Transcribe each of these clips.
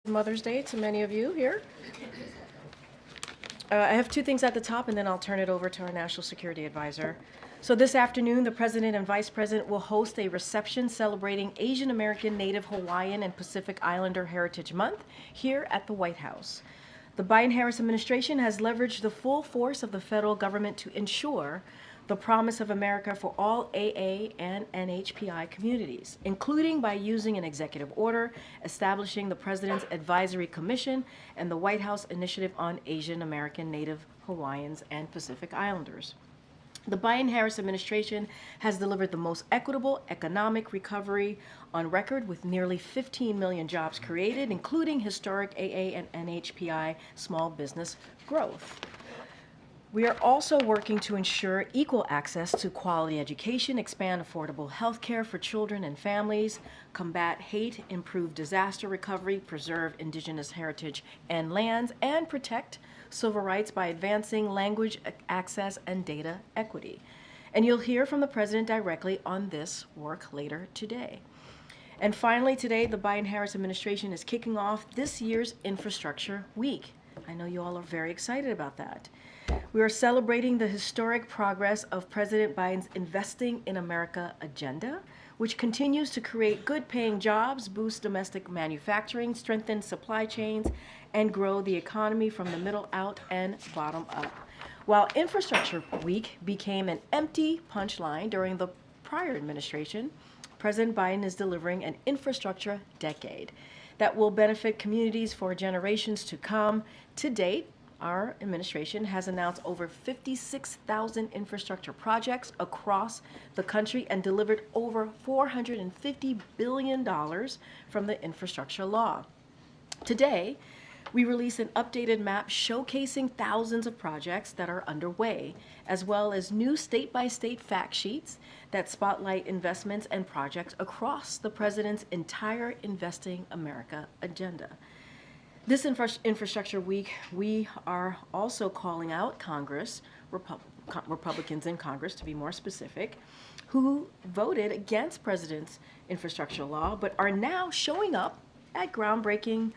Mother's Day to many of you here. I have two things at the top, and then I'll turn it over to our National Security Advisor. So this afternoon, the President and Vice President will host a reception celebrating Asian American, Native Hawaiian, and Pacific Islander Heritage Month here at the White House. The Biden-Harris administration has leveraged the full force of the federal government to ensure the promise of America for all AA and NHPI communities, including by using an executive order establishing the President's Advisory Commission and the White House Initiative on Asian American, Native Hawaiians, and Pacific Islanders. The Biden-Harris administration has delivered the most equitable economic recovery on record, with nearly 15 million jobs created, including historic AA and NHPI small business growth. We are also working to ensure equal access to quality education, expand affordable health care for children and families, combat hate, improve disaster recovery, preserve indigenous heritage and lands, and protect civil rights by advancing language access and data equity. And you'll hear from the President directly on this work later today. And finally, today, the Biden-Harris administration is kicking off this year's Infrastructure Week. I know you all are very excited about that. We are celebrating the historic progress of President Biden's Investing in America agenda, which continues to create good-paying jobs, boost domestic manufacturing, strengthen supply chains, and grow the economy from the middle out and bottom up. While Infrastructure Week became an empty punchline during the prior administration, President Biden is delivering an infrastructure decade that will benefit communities for generations to come. To date, our administration has announced over 56,000 infrastructure projects across the country and delivered over $450 billion from the infrastructure law. Today, we release an updated map showcasing thousands of projects that are underway, as well as new state-by-state fact sheets that spotlight investments and projects across the President's entire Investing America agenda. This Infrastructure Week, we are also calling out Congress, Republicans in Congress to be more specific, who voted against President's infrastructure law, but are now showing up at groundbreaking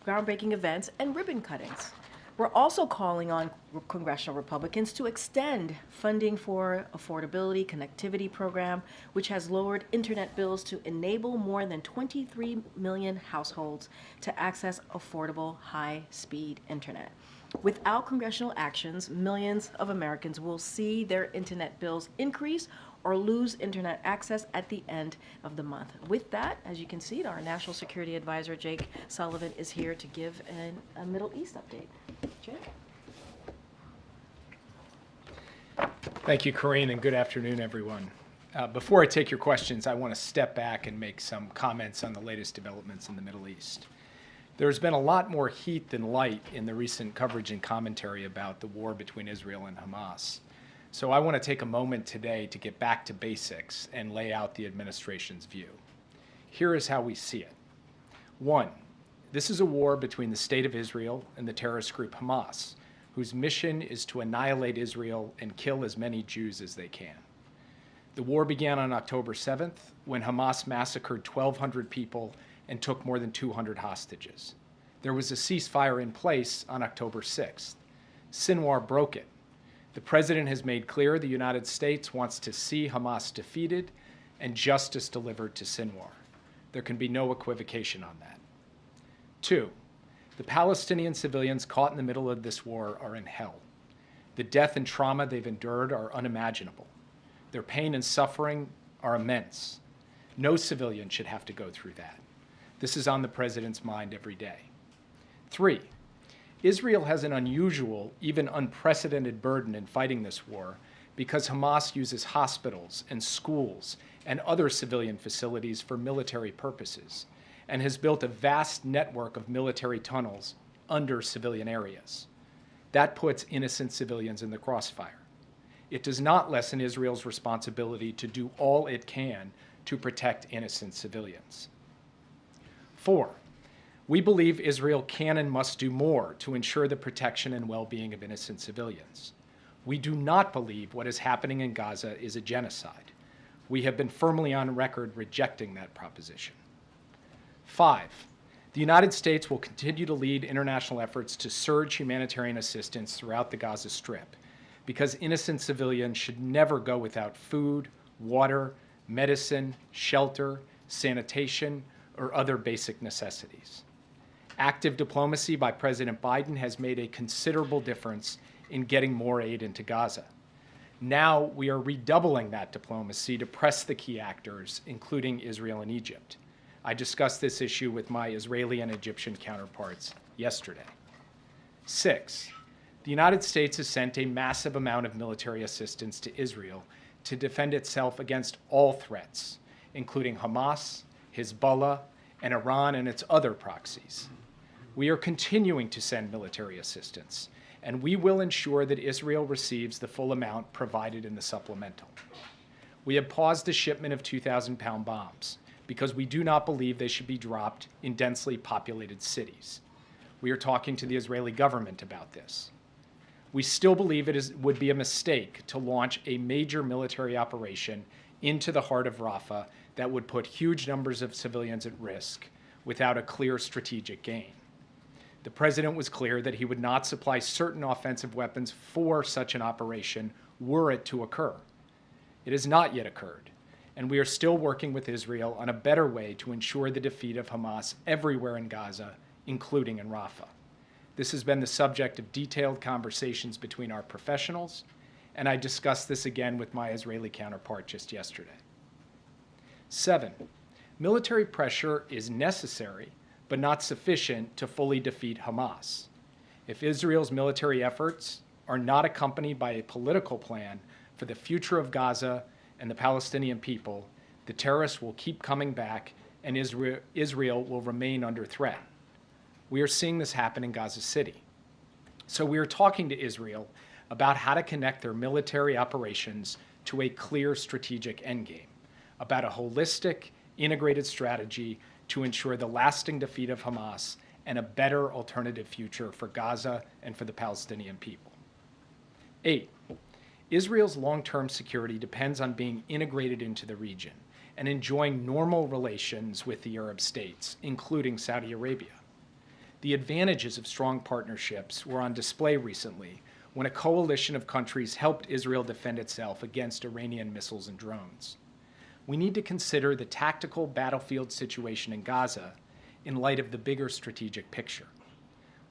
events and ribbon cuttings. We're also calling on congressional Republicans to extend funding for Affordability Connectivity Program, which has lowered internet bills to enable more than 23 million households to access affordable, high-speed internet. Without congressional actions, millions of Americans will see their internet bills increase or lose internet access at the end of the month. With that, as you can see, our National Security Advisor, Jake Sullivan, is here to give a Middle East update. Jake? Thank you, Karine, and good afternoon, everyone. Before I take your questions, I want to step back and make some comments on the latest developments in the Middle East. There's been a lot more heat than light in the recent coverage and commentary about the war between Israel and Hamas. So I want to take a moment today to get back to basics and lay out the administration's view. Here is how we see it. 1, this is a war between the State of Israel and the terrorist group Hamas, whose mission is to annihilate Israel and kill as many Jews as they can. The war began on October 7th, when Hamas massacred 1,200 people and took more than 200 hostages. There was a ceasefire in place on October 6th. Sinwar broke it. The President has made clear the United States wants to see Hamas defeated and justice delivered to Sinwar. There can be no equivocation on that. 2, the Palestinian civilians caught in the middle of this war are in hell. The death and trauma they've endured are unimaginable. Their pain and suffering are immense. No civilian should have to go through that. This is on the President's mind every day. 3, Israel has an unusual, even unprecedented burden in fighting this war because Hamas uses hospitals and schools and other civilian facilities for military purposes and has built a vast network of military tunnels under civilian areas. That puts innocent civilians in the crossfire. It does not lessen Israel's responsibility to do all it can to protect innocent civilians. 4, we believe Israel can and must do more to ensure the protection and well-being of innocent civilians. We do not believe what is happening in Gaza is a genocide. We have been firmly on record rejecting that proposition. 5, The United States will continue to lead international efforts to surge humanitarian assistance throughout the Gaza Strip, because innocent civilians should never go without food, water, medicine, shelter, sanitation, or other basic necessities. Active diplomacy by President Biden has made a considerable difference in getting more aid into Gaza. Now we are redoubling that diplomacy to press the key actors, including Israel and Egypt. I discussed this issue with my Israeli and Egyptian counterparts yesterday. 6, the United States has sent a massive amount of military assistance to Israel to defend itself against all threats, including Hamas, Hezbollah, and Iran and its other proxies. We are continuing to send military assistance, and we will ensure that Israel receives the full amount provided in the supplemental. We have paused the shipment of 2,000-pound bombs because we do not believe they should be dropped in densely populated cities. We are talking to the Israeli government about this. We still believe would be a mistake to launch a major military operation into the heart of Rafah that would put huge numbers of civilians at risk without a clear strategic gain. The president was clear that he would not supply certain offensive weapons for such an operation were it to occur. It has not yet occurred, and we are still working with Israel on a better way to ensure the defeat of Hamas everywhere in Gaza, including in Rafah. This has been the subject of detailed conversations between our professionals, and I discussed this again with my Israeli counterpart just yesterday. 7, military pressure is necessary, but not sufficient to fully defeat Hamas. If Israel's military efforts are not accompanied by a political plan for the future of Gaza and the Palestinian people, the terrorists will keep coming back and Israel will remain under threat. We are seeing this happen in Gaza City. So we are talking to Israel about how to connect their military operations to a clear strategic endgame, about a holistic, integrated strategy to ensure the lasting defeat of Hamas and a better alternative future for Gaza and for the Palestinian people. 8, Israel's long-term security depends on being integrated into the region and enjoying normal relations with the Arab states, including Saudi Arabia. The advantages of strong partnerships were on display recently when a coalition of countries helped Israel defend itself against Iranian missiles and drones. We need to consider the tactical battlefield situation in Gaza in light of the bigger strategic picture.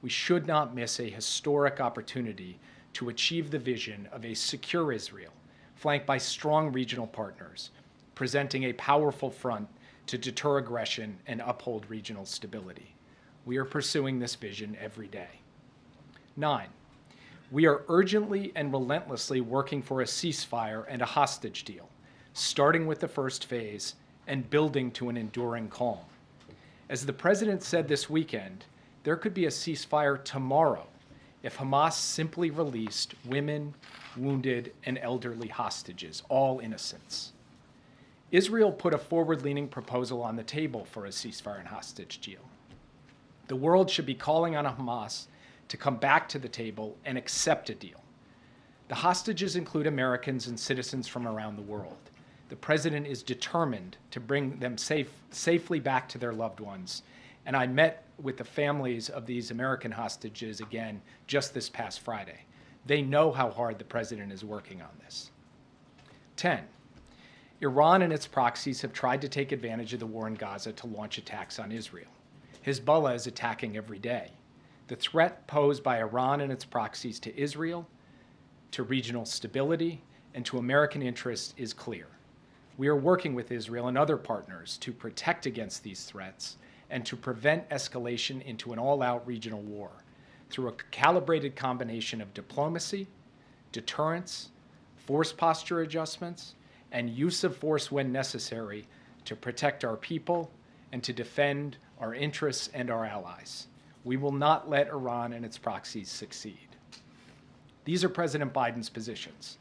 We should not miss a historic opportunity to achieve the vision of a secure Israel, flanked by strong regional partners, presenting a powerful front to deter aggression and uphold regional stability. We are pursuing this vision every day. 9, we are urgently and relentlessly working for a ceasefire and a hostage deal, starting with the first phase and building to an enduring calm. As the president said this weekend, there could be a ceasefire tomorrow if Hamas simply released women, wounded, and elderly hostages, all innocents. Israel put a forward-leaning proposal on the table for a ceasefire and hostage deal. The world should be calling on Hamas to come back to the table and accept a deal. The hostages include Americans and citizens from around the world. The president is determined to bring them safely back to their loved ones, and I met with the families of these American hostages again just this past Friday. They know how hard the president is working on this. 10, Iran and its proxies have tried to take advantage of the war in Gaza to launch attacks on Israel. Hezbollah is attacking every day. The threat posed by Iran and its proxies to Israel, to regional stability, and to American interests is clear. We are working with Israel and other partners to protect against these threats and to prevent escalation into an all-out regional war through a calibrated combination of diplomacy, deterrence, force posture adjustments, and use of force when necessary to protect our people and to defend our interests and our allies. We will not let Iran and its proxies succeed. These are President Biden's positions.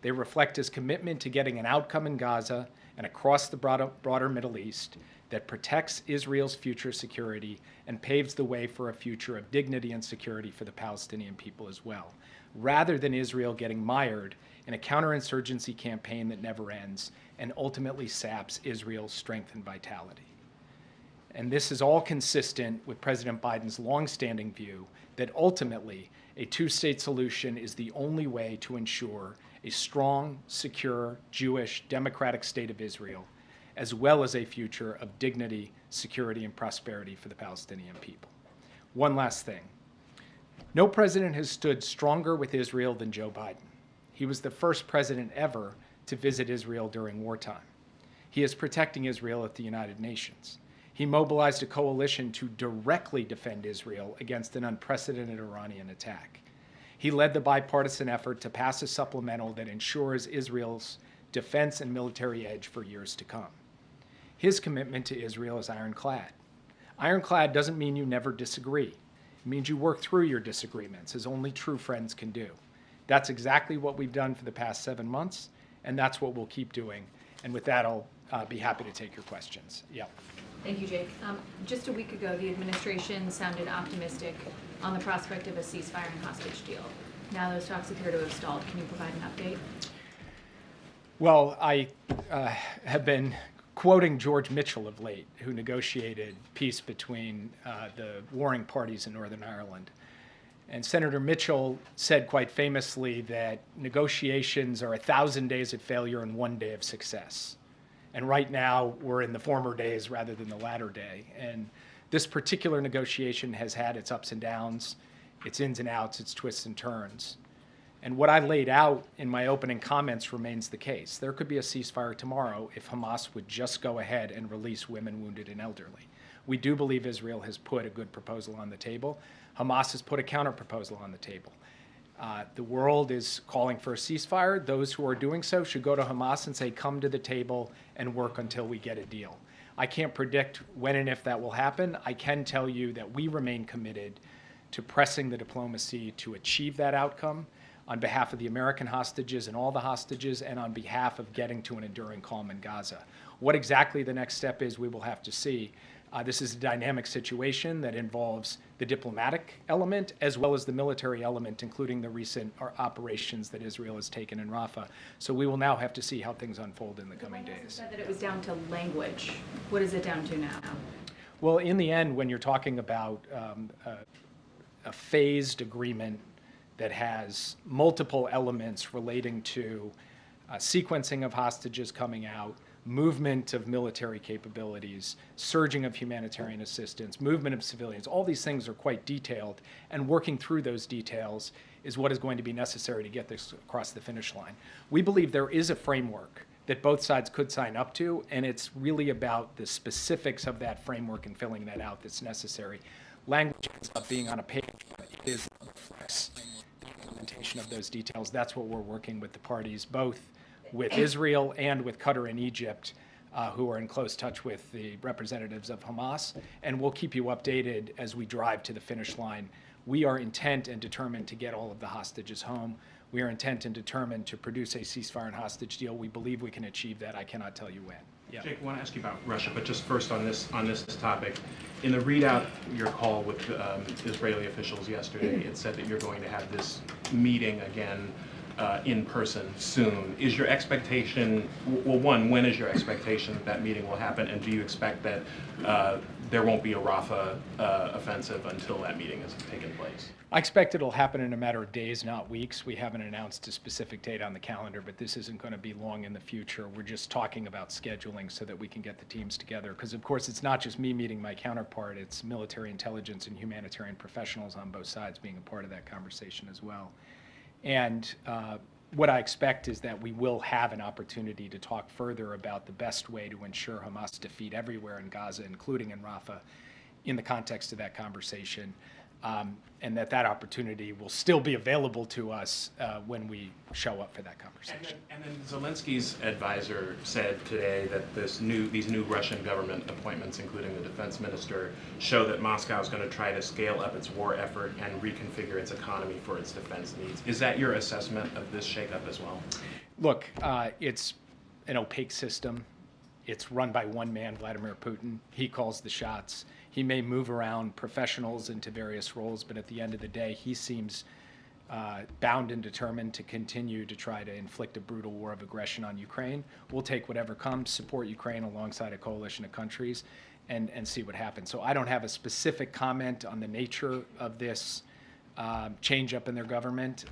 They reflect his commitment to getting an outcome in Gaza and across the broader Middle East that protects Israel's future security and paves the way for a future of dignity and security for the Palestinian people as well, rather than Israel getting mired in a counterinsurgency campaign that never ends and ultimately saps Israel's strength and vitality. And this is all consistent with President Biden's longstanding view that ultimately a two-state solution is the only way to ensure a strong, secure, Jewish, democratic state of Israel, as well as a future of dignity, security, and prosperity for the Palestinian people. One last thing. No president has stood stronger with Israel than Joe Biden. He was the first president ever to visit Israel during wartime. He is protecting Israel at the United Nations. He mobilized a coalition to directly defend Israel against an unprecedented Iranian attack. He led the bipartisan effort to pass a supplemental that ensures Israel's defense and military edge for years to come. His commitment to Israel is ironclad. Ironclad doesn't mean you never disagree. It means you work through your disagreements, as only true friends can do. That's exactly what we've done for the past 7 months, and that's what we'll keep doing. And with that, I'll be happy to take your questions. Yeah. Thank you, Jake. Just a week ago, the administration sounded optimistic on the prospect of a ceasefire and hostage deal. Now those talks appear to have stalled. Can you provide an update? Well, I have been quoting George Mitchell of late, who negotiated peace between the warring parties in Northern Ireland. And Senator Mitchell said quite famously that negotiations are 1,000 days of failure and 1 day of success. And right now, we're in the former days rather than the latter day. And this particular negotiation has had its ups and downs, its ins and outs, its twists and turns. And what I laid out in my opening comments remains the case. There could be a ceasefire tomorrow if Hamas would just go ahead and release women, wounded, and elderly. We do believe Israel has put a good proposal on the table. Hamas has put a counter-proposal on the table. The world is calling for a ceasefire. Those who are doing so should go to Hamas and say, come to the table and work until we get a deal. I can't predict when and if that will happen. I can tell you that we remain committed to pressing the diplomacy to achieve that outcome on behalf of the American hostages and all the hostages, and on behalf of getting to an enduring calm in Gaza. What exactly the next step is, we will have to see. This is a dynamic situation that involves the diplomatic element as well as the military element, including the recent operations that Israel has taken in Rafah. So we will now have to see how things unfold in the coming days. You said that it was down to language. What is it down to now? Well, in the end, when you're talking about a phased agreement that has multiple elements relating to sequencing of hostages coming out, movement of military capabilities, surging of humanitarian assistance, movement of civilians, all these things are quite detailed, and working through those details is what is going to be necessary to get this across the finish line. We believe there is a framework that both sides could sign up to, and it's really about the specifics of that framework and filling that out that's necessary. Language ends up being on a page, but it is reflects the implementation of those details. That's what we're working with the parties, both with Israel and with Qatar and Egypt, who are in close touch with the representatives of Hamas, and we'll keep you updated as we drive to the finish line. We are intent and determined to get all of the hostages home. We are intent and determined to produce a ceasefire and hostage deal. We believe we can achieve that. I cannot tell you when. Yeah. Jake, I want to ask you about Russia, but just first on this topic. In the readout, your call with Israeli officials yesterday, it said that you're going to have this meeting again in person soon. Is your expectation, well, one, when is your expectation that that meeting will happen, and do you expect that there won't be a Rafah offensive until that meeting has taken place? I expect it'll happen in a matter of days, not weeks. We haven't announced a specific date on the calendar, but this isn't going to be long in the future. We're just talking about scheduling so that we can get the teams together. Because, of course, it's not just me meeting my counterpart. It's military intelligence and humanitarian professionals on both sides being a part of that conversation as well. And what I expect is that we will have an opportunity to talk further about the best way to ensure Hamas defeat everywhere in Gaza, including in Rafah, in the context of that conversation. And that opportunity will still be available to us when we show up for that conversation. And then Zelensky's advisor said today that these new Russian government appointments, including the defense minister, show that Moscow is going to try to scale up its war effort and reconfigure its economy for its defense needs. Is that your assessment of this shakeup as well? Look, it's an opaque system. It's run by one man, Vladimir Putin. He calls the shots. He may move around professionals into various roles, but at the end of the day, he seems bound and determined to continue to try to inflict a brutal war of aggression on Ukraine. We'll take whatever comes, support Ukraine alongside a coalition of countries, and see what happens. So I don't have a specific comment on the nature of this change up in their government.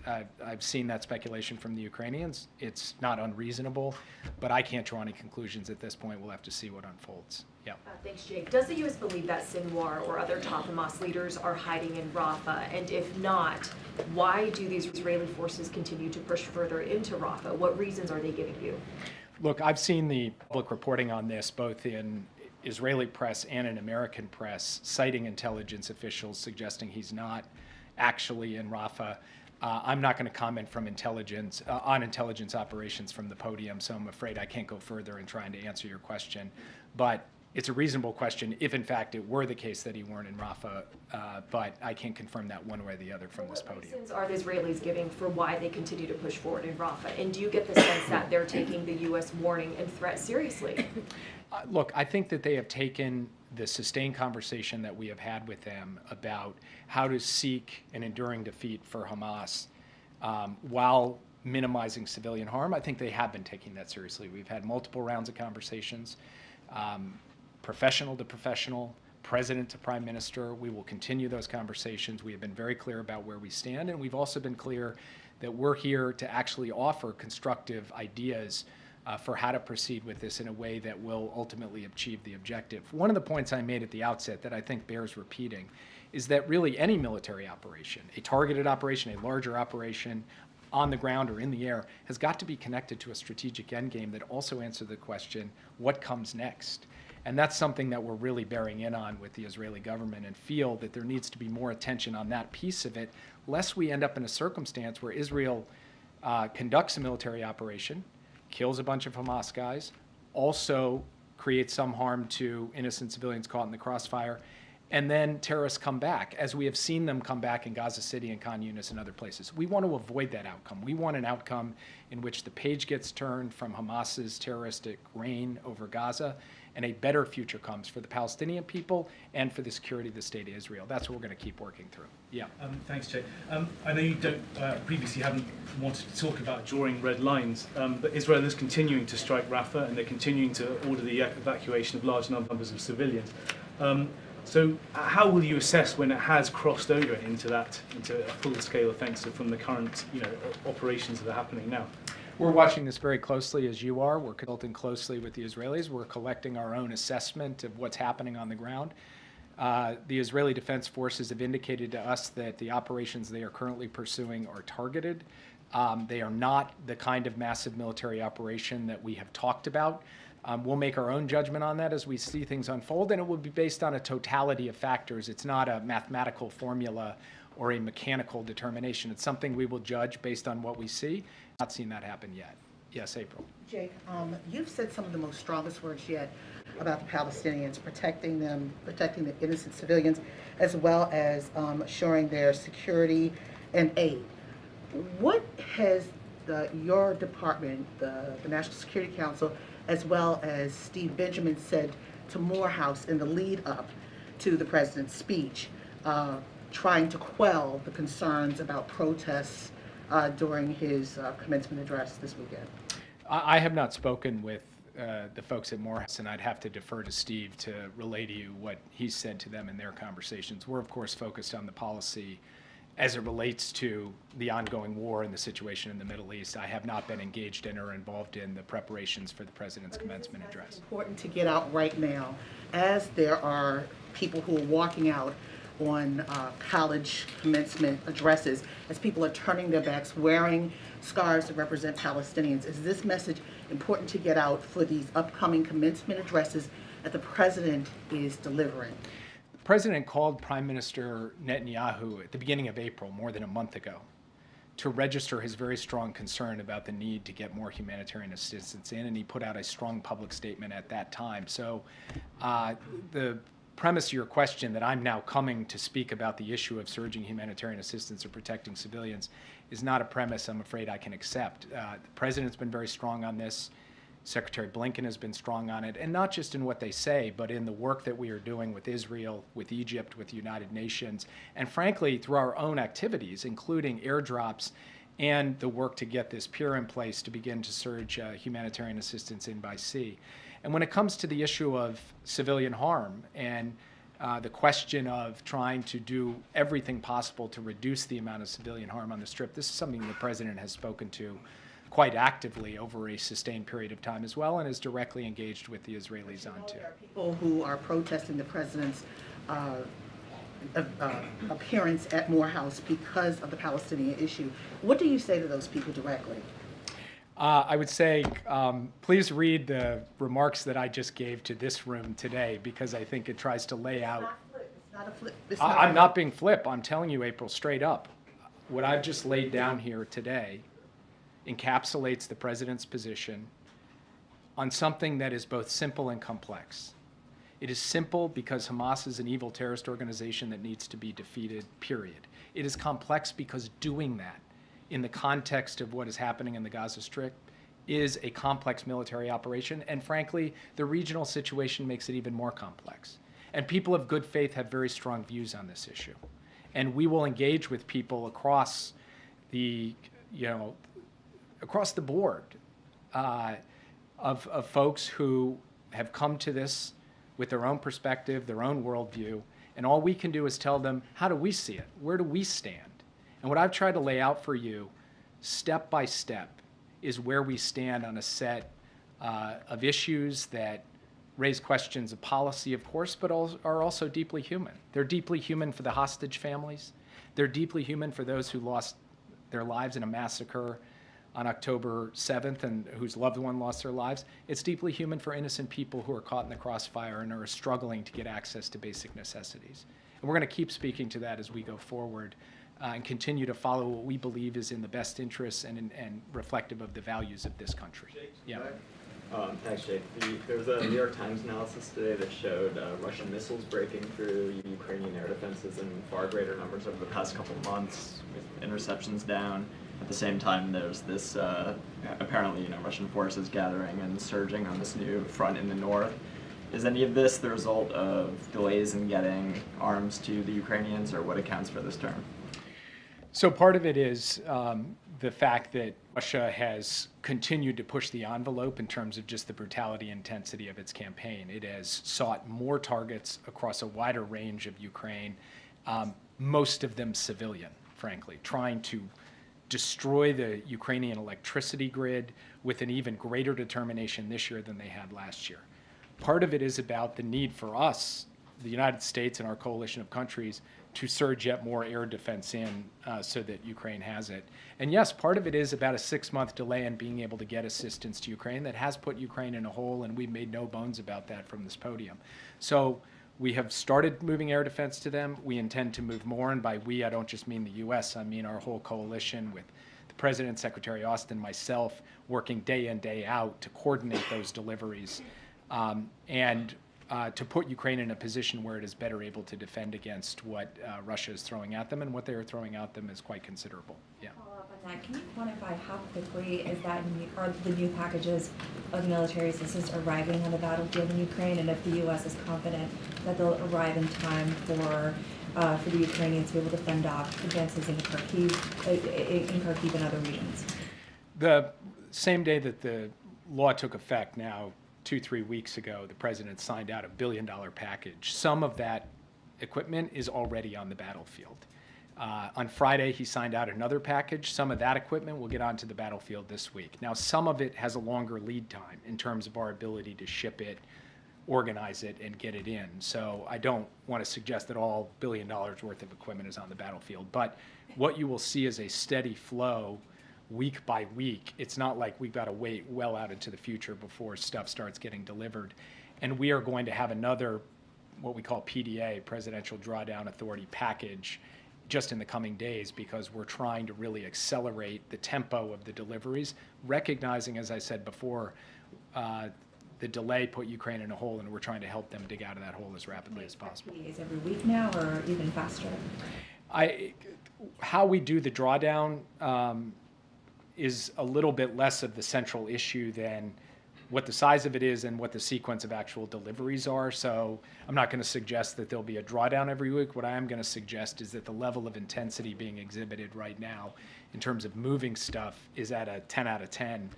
I've seen that speculation from the Ukrainians. It's not unreasonable, but I can't draw any conclusions at this point. We'll have to see what unfolds. Yeah. Thanks, Jake. Does the U.S. believe that Sinwar or other top Hamas leaders are hiding in Rafah? And if not, why do these Israeli forces continue to push further into Rafah? What reasons are they giving you? Look, I've seen the public reporting on this, both in Israeli press and in American press, citing intelligence officials suggesting he's not actually in Rafah. I'm not going to comment from intelligence on intelligence operations from the podium, so I'm afraid I can't go further in trying to answer your question. But it's a reasonable question if, in fact, it were the case that he weren't in Rafah, but I can't confirm that one way or the other from this podium. What reasons are the Israelis giving for why they continue to push forward in Rafah? And do you get the sense that they're taking the U.S. warning and threat seriously? Look, I think that they have taken the sustained conversation that we have had with them about how to seek an enduring defeat for Hamas while minimizing civilian harm. I think they have been taking that seriously. We've had multiple rounds of conversations, professional to professional, president to prime minister. We will continue those conversations. We have been very clear about where we stand, and we've also been clear that we're here to actually offer constructive ideas for how to proceed with this in a way that will ultimately achieve the objective. One of the points I made at the outset that I think bears repeating is that really any military operation, a targeted operation, a larger operation on the ground or in the air, has got to be connected to a strategic endgame that also answers the question, what comes next? And that's something that we're really bearing in on with the Israeli government, and feel that there needs to be more attention on that piece of it, lest we end up in a circumstance where Israel conducts a military operation, kills a bunch of Hamas guys, also creates some harm to innocent civilians caught in the crossfire, and then terrorists come back, as we have seen them come back in Gaza City and Khan Yunis and other places. We want to avoid that outcome. We want an outcome in which the page gets turned from Hamas's terroristic reign over Gaza, and a better future comes for the Palestinian people and for the security of the state of Israel. That's what we're going to keep working through. Yeah. Thanks, Jay. I know you don't previously haven't wanted to talk about drawing red lines, but Israel is continuing to strike Rafah, and they're continuing to order the evacuation of large numbers of civilians. So how will you assess when it has crossed over into a full-scale offensive from the current operations that are happening now? We're watching this very closely, as you are. We're consulting closely with the Israelis. We're collecting our own assessment of what's happening on the ground. The Israeli Defense Forces have indicated to us that the operations they are currently pursuing are targeted. They are not the kind of massive military operation that we have talked about. We'll make our own judgment on that as we see things unfold, and it will be based on a totality of factors. It's not a mathematical formula or a mechanical determination. It's something we will judge based on what we see. Not seen that happen yet. Yes, April. Jake, you've said some of the most strongest words yet about the Palestinians, protecting them, protecting the innocent civilians, as well as assuring their security and aid. What has your department, the National Security Council, as well as Steve Benjamin, said to Morehouse in the lead up to the president's speech, trying to quell the concerns about protests during his commencement address this weekend? I have not spoken with the folks at Morehouse, and I'd have to defer to Steve to relay to you what he said to them in their conversations. We're, of course, focused on the policy as it relates to the ongoing war and the situation in the Middle East. I have not been engaged in or involved in the preparations for the president's commencement address. It's important to get out right now, as there are people who are walking out on college commencement addresses, as people are turning their backs, wearing scarves that represent Palestinians. Is this message important to get out for these upcoming commencement addresses that the president is delivering? The president called Prime Minister Netanyahu at the beginning of April, more than a month ago, to register his very strong concern about the need to get more humanitarian assistance in, and he put out a strong public statement at that time. So the premise of your question, that I'm now coming to speak about the issue of surging humanitarian assistance or protecting civilians, is not a premise I'm afraid I can accept. The president's been very strong on this. Secretary Blinken has been strong on it, and not just in what they say, but in the work that we are doing with Israel, with Egypt, with the United Nations, and frankly, through our own activities, including airdrops and the work to get this pier in place to begin to surge humanitarian assistance in by sea. And when it comes to the issue of civilian harm and the question of trying to do everything possible to reduce the amount of civilian harm on the Strip, this is something the President has spoken to quite actively over a sustained period of time as well, and is directly engaged with the Israelis on too. There are people who are protesting the president's appearance at Morehouse because of the Palestinian issue. What do you say to those people directly? I would say, please read the remarks that I just gave to this room today, because I think it tries to lay out. It's not a flip. I'm not being flip. I'm telling you, April, straight up. What I've just laid down here today encapsulates the president's position on something that is both simple and complex. It is simple because Hamas is an evil terrorist organization that needs to be defeated, period. It is complex because doing that in the context of what is happening in the Gaza Strip is a complex military operation, and frankly, the regional situation makes it even more complex. And people of good faith have very strong views on this issue. And we will engage with people across the, across the board of folks who have come to this with their own perspective, their own worldview, and all we can do is tell them, how do we see it? Where do we stand? And what I've tried to lay out for you, step by step, is where we stand on a set of issues that raise questions of policy, of course, but are also deeply human. They're deeply human for the hostage families. They're deeply human for those who lost their lives in a massacre on October 7th and whose loved one lost their lives. It's deeply human for innocent people who are caught in the crossfire and are struggling to get access to basic necessities. And we're going to keep speaking to that as we go forward and continue to follow what we believe is in the best interests and reflective of the values of this country. Yeah. Thanks, Jake. There was a New York Times analysis today that showed Russian missiles breaking through Ukrainian air defenses in far greater numbers over the past couple of months, with interceptions down. At the same time, there's this apparently, Russian forces gathering and surging on this new front in the north. Is any of this the result of delays in getting arms to the Ukrainians, or what accounts for this turn? So part of it is the fact that Russia has continued to push the envelope in terms of just the brutality and intensity of its campaign. It has sought more targets across a wider range of Ukraine, most of them civilian, frankly, trying to destroy the Ukrainian electricity grid with an even greater determination this year than they had last year. Part of it is about the need for us, the United States and our coalition of countries, to surge yet more air defense in so that Ukraine has it. And yes, part of it is about a 6-month delay in being able to get assistance to Ukraine that has put Ukraine in a hole, and we've made no bones about that from this podium. So we have started moving air defense to them. We intend to move more, and by we, I don't just mean the U.S., I mean our whole coalition with the President, Secretary Austin, myself, working day in, day out to coordinate those deliveries and to put Ukraine in a position where it is better able to defend against what Russia is throwing at them, and what they are throwing at them is quite considerable. Yeah. Follow up on that. Can you quantify how quickly are the new packages of military assistance arriving on the battlefield in Ukraine, and if the U.S. is confident that they'll arrive in time for the Ukrainians to be able to fend off advances in Kharkiv and other regions? The same day that the law took effect, now 2-3 weeks ago, the president signed out $1 billion package. Some of that equipment is already on the battlefield. On Friday, he signed out another package. Some of that equipment will get onto the battlefield this week. Now, some of it has a longer lead time in terms of our ability to ship it, organize it, and get it in. So I don't want to suggest that all $1 billion worth of equipment is on the battlefield. But what you will see is a steady flow week by week. It's not like we've got to wait well out into the future before stuff starts getting delivered. And we are going to have another, what we call PDA, Presidential Drawdown Authority package, just in the coming days, because we're trying to really accelerate the tempo of the deliveries, recognizing, as I said before, the delay put Ukraine in a hole, and we're trying to help them dig out of that hole as rapidly as possible. PDAs every week now, or even faster? How we do the drawdown is a little bit less of the central issue than what the size of it is and what the sequence of actual deliveries are. So I'm not going to suggest that there'll be a drawdown every week. What I am going to suggest is that the level of intensity being exhibited right now in terms of moving stuff is at a 10 out of 10.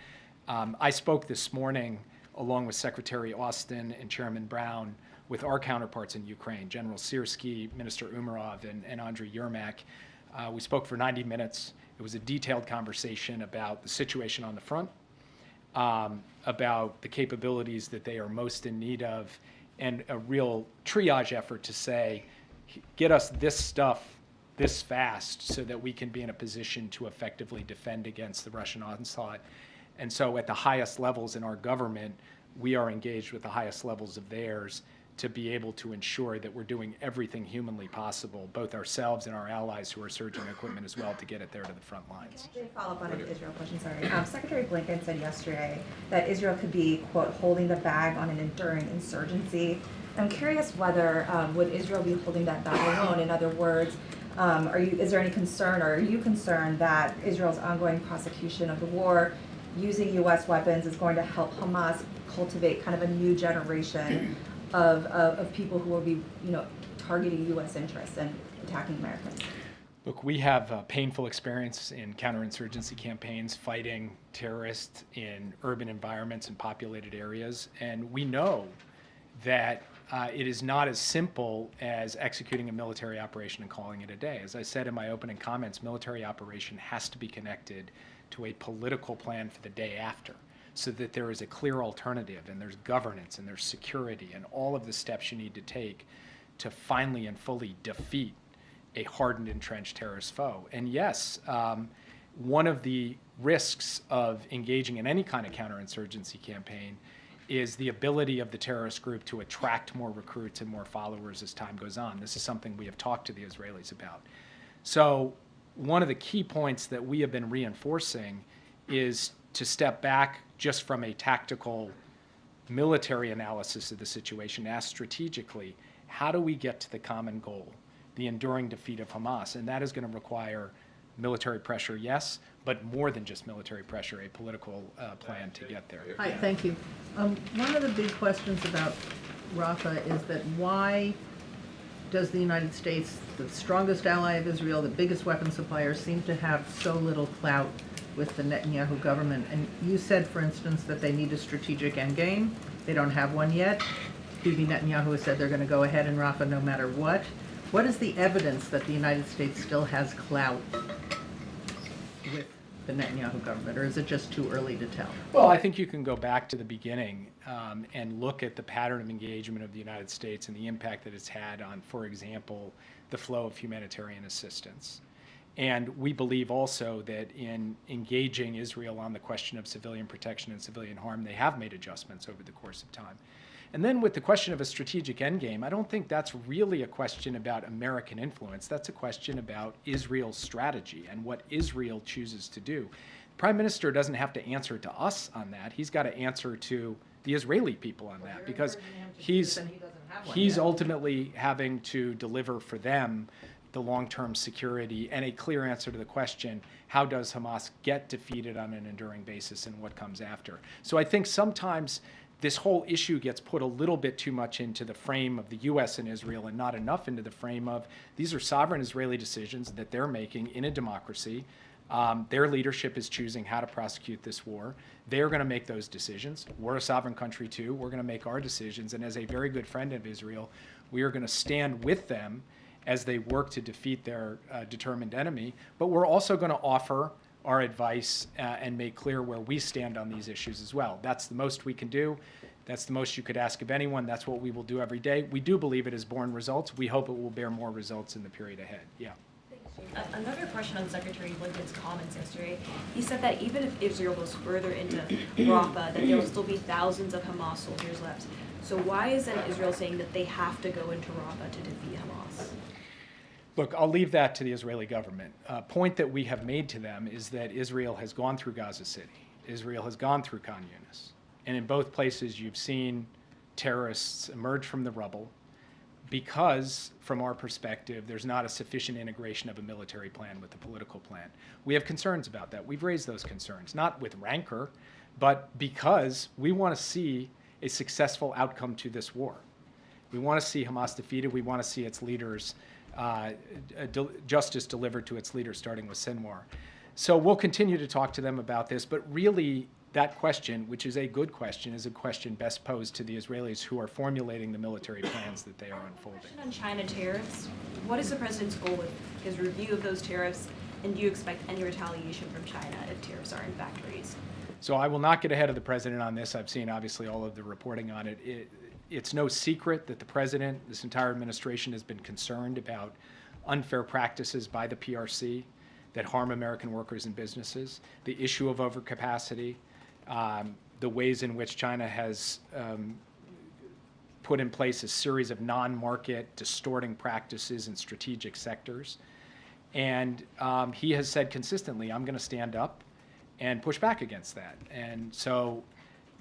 I spoke this morning along with Secretary Austin and Chairman Brown with our counterparts in Ukraine, General Syrskyi, Minister Umarov, and Andriy Yermak. We spoke for 90 minutes. It was a detailed conversation about the situation on the front, about the capabilities that they are most in need of, and a real triage effort to say, get us this stuff this fast so that we can be in a position to effectively defend against the Russian onslaught. And so at the highest levels in our government, we are engaged with the highest levels of theirs to be able to ensure that we're doing everything humanly possible, both ourselves and our allies who are surging equipment as well, to get it there to the front lines. Can I actually follow up on an Israel question? Sorry. Secretary Blinken said yesterday that Israel could be, quote, holding the bag on an enduring insurgency. I'm curious whether would Israel be holding that bag alone? In other words, is there any concern, or are you concerned that Israel's ongoing prosecution of the war using U.S. weapons is going to help Hamas cultivate kind of a new generation of people who will be, targeting U.S. interests and attacking Americans? Look, we have painful experience in counterinsurgency campaigns fighting terrorists in urban environments and populated areas, and we know that it is not as simple as executing a military operation and calling it a day. As I said in my opening comments, military operation has to be connected to a political plan for the day after, so that there is a clear alternative, and there's governance, and there's security, and all of the steps you need to take to finally and fully defeat a hardened, entrenched terrorist foe. And yes, one of the risks of engaging in any kind of counterinsurgency campaign is the ability of the terrorist group to attract more recruits and more followers as time goes on. This is something we have talked to the Israelis about. So one of the key points that we have been reinforcing is to step back just from a tactical military analysis of the situation, ask strategically, how do we get to the common goal, the enduring defeat of Hamas? And that is going to require military pressure, yes, but more than just military pressure, a political plan to get there. Hi, thank you. One of the big questions about Rafah is that why does the United States, the strongest ally of Israel, the biggest weapon supplier, seem to have so little clout with the Netanyahu government? And you said, for instance, that they need a strategic endgame. They don't have one yet. Bibi Netanyahu has said they're going to go ahead in Rafah no matter what. What is the evidence that the United States still has clout with the Netanyahu government, or is it just too early to tell? Well, I think you can go back to the beginning and look at the pattern of engagement of the United States and the impact that it's had on, for example, the flow of humanitarian assistance. And we believe also that in engaging Israel on the question of civilian protection and civilian harm, they have made adjustments over the course of time. And then with the question of a strategic endgame, I don't think that's really a question about American influence. That's a question about Israel's strategy and what Israel chooses to do. The Prime Minister doesn't have to answer to us on that. He's got to answer to the Israeli people on that, because he's ultimately having to deliver for them the long-term security and a clear answer to the question, how does Hamas get defeated on an enduring basis and what comes after? So I think sometimes this whole issue gets put a little bit too much into the frame of the U.S. and Israel and not enough into the frame of these are sovereign Israeli decisions that they're making in a democracy. Their leadership is choosing how to prosecute this war. They're going to make those decisions. We're a sovereign country too. We're going to make our decisions. And as a very good friend of Israel, we are going to stand with them as they work to defeat their determined enemy. But we're also going to offer our advice and make clear where we stand on these issues as well. That's the most we can do. That's the most you could ask of anyone. That's what we will do every day. We do believe it has borne results. We hope it will bear more results in the period ahead. Yeah. Another question on Secretary Blinken's comments yesterday. He said that even if Israel goes further into Rafah, that there will still be thousands of Hamas soldiers left. So why isn't Israel saying that they have to go into Rafah to defeat Hamas? Look, I'll leave that to the Israeli government. A point that we have made to them is that Israel has gone through Gaza City. Israel has gone through Khan Yunis. And in both places, you've seen terrorists emerge from the rubble because, from our perspective, there's not a sufficient integration of a military plan with the political plan. We have concerns about that. We've raised those concerns, not with rancor, but because we want to see a successful outcome to this war. We want to see Hamas defeated. We want to see its leaders, justice delivered to its leaders, starting with Sinwar. So we'll continue to talk to them about this, but really that question, which is a good question, is a question best posed to the Israelis who are formulating the military plans that they are unfolding. On China tariffs, what is the president's goal with his review of those tariffs, and do you expect any retaliation from China if tariffs are in fact raised? So I will not get ahead of the president on this. I've seen obviously all of the reporting on it. It's no secret that the president, this entire administration, has been concerned about unfair practices by the PRC that harm American workers and businesses, the issue of overcapacity, the ways in which China has put in place a series of non-market distorting practices in strategic sectors. And he has said consistently, I'm going to stand up and push back against that. And so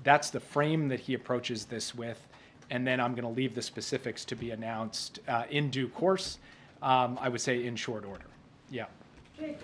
that's the frame that he approaches this with. And then I'm going to leave the specifics to be announced in due course, I would say in short order. Yeah. Jake,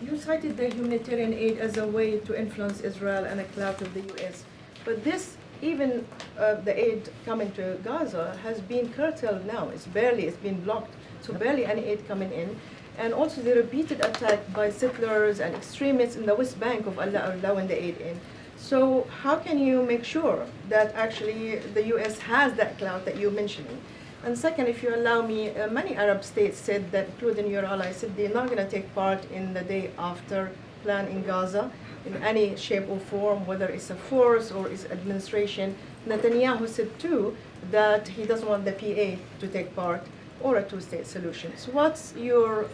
you cited the humanitarian aid as a way to influence Israel and a clout of the U.S. But this, even the aid coming to Gaza, has been curtailed now. It's been blocked. So barely any aid coming in. And also the repeated attack by settlers and extremists in the West Bank of allowing the aid in. So how can you make sure that actually the U.S. has that clout that you're mentioning? And second, if you allow me, many Arab states said that, including your allies, said they're not going to take part in the day after plan in Gaza in any shape or form, whether it's a force or it's administration. Netanyahu said too that he doesn't want the PA to take part or a two-state solution. So what's your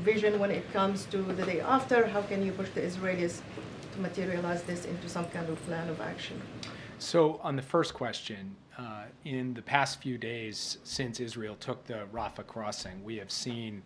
vision when it comes to the day after? How can you push the Israelis to materialize this into some kind of plan of action? So on the first question, in the past few days since Israel took the Rafah crossing, we have seen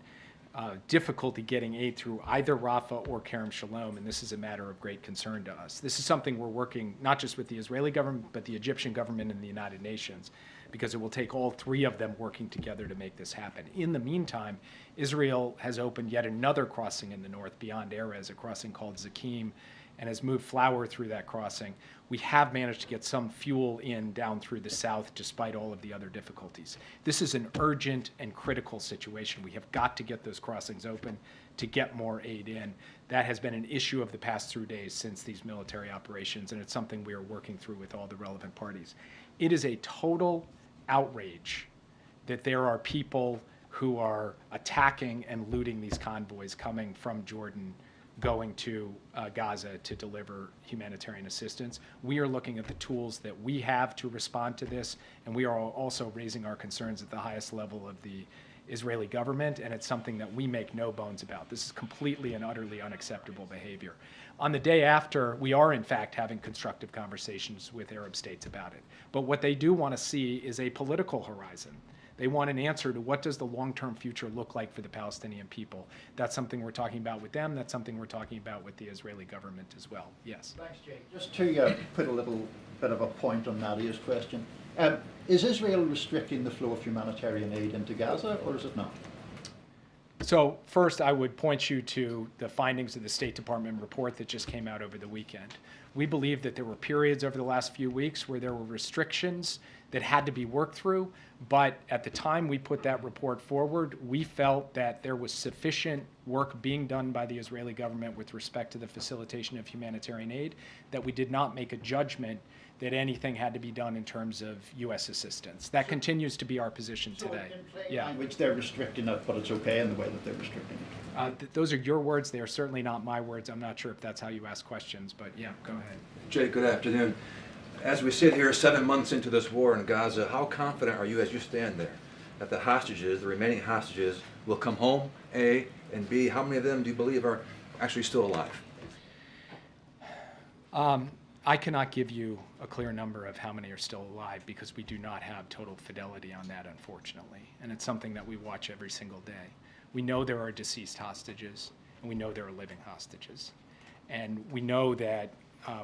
difficulty getting aid through either Rafah or Kerem Shalom, and this is a matter of great concern to us. This is something we're working not just with the Israeli government, but the Egyptian government and the United Nations, because it will take all three of them working together to make this happen. In the meantime, Israel has opened yet another crossing in the north beyond Erez, a crossing called Zakim, and has moved flour through that crossing. We have managed to get some fuel in down through the south despite all of the other difficulties. This is an urgent and critical situation. We have got to get those crossings open to get more aid in. That has been an issue of the past 3 days since these military operations, and it's something we are working through with all the relevant parties. It is a total outrage that there are people who are attacking and looting these convoys coming from Jordan going to Gaza to deliver humanitarian assistance. We are looking at the tools that we have to respond to this, and we are also raising our concerns at the highest level of the Israeli government, and it's something that we make no bones about. This is completely and utterly unacceptable behavior. On the day after, we are in fact having constructive conversations with Arab states about it. But what they do want to see is a political horizon. They want an answer to what does the long-term future look like for the Palestinian people. That's something we're talking about with them. That's something we're talking about with the Israeli government as well. Yes. Thanks, Jake. Just to put a little bit of a point on Nadia's question, is Israel restricting the flow of humanitarian aid into Gaza, or is it not? So first, I would point you to the findings of the State Department report that just came out over the weekend. We believe that there were periods over the last few weeks where there were restrictions that had to be worked through, but at the time we put that report forward, we felt that there was sufficient work being done by the Israeli government with respect to the facilitation of humanitarian aid that we did not make a judgment that anything had to be done in terms of U.S. assistance. That continues to be our position today. In plain language, they're restricting it, but it's okay in the way that they're restricting it. Those are your words. They are certainly not my words. I'm not sure if that's how you ask questions, but yeah, go ahead. Jay, good afternoon. As we sit here 7 months into this war in Gaza, how confident are you as you stand there that the hostages, the remaining hostages, will come home, A, and B, how many of them do you believe are actually still alive? I cannot give you a clear number of how many are still alive because we do not have total fidelity on that, unfortunately. And it's something that we watch every single day. We know there are deceased hostages, and we know there are living hostages. And we know that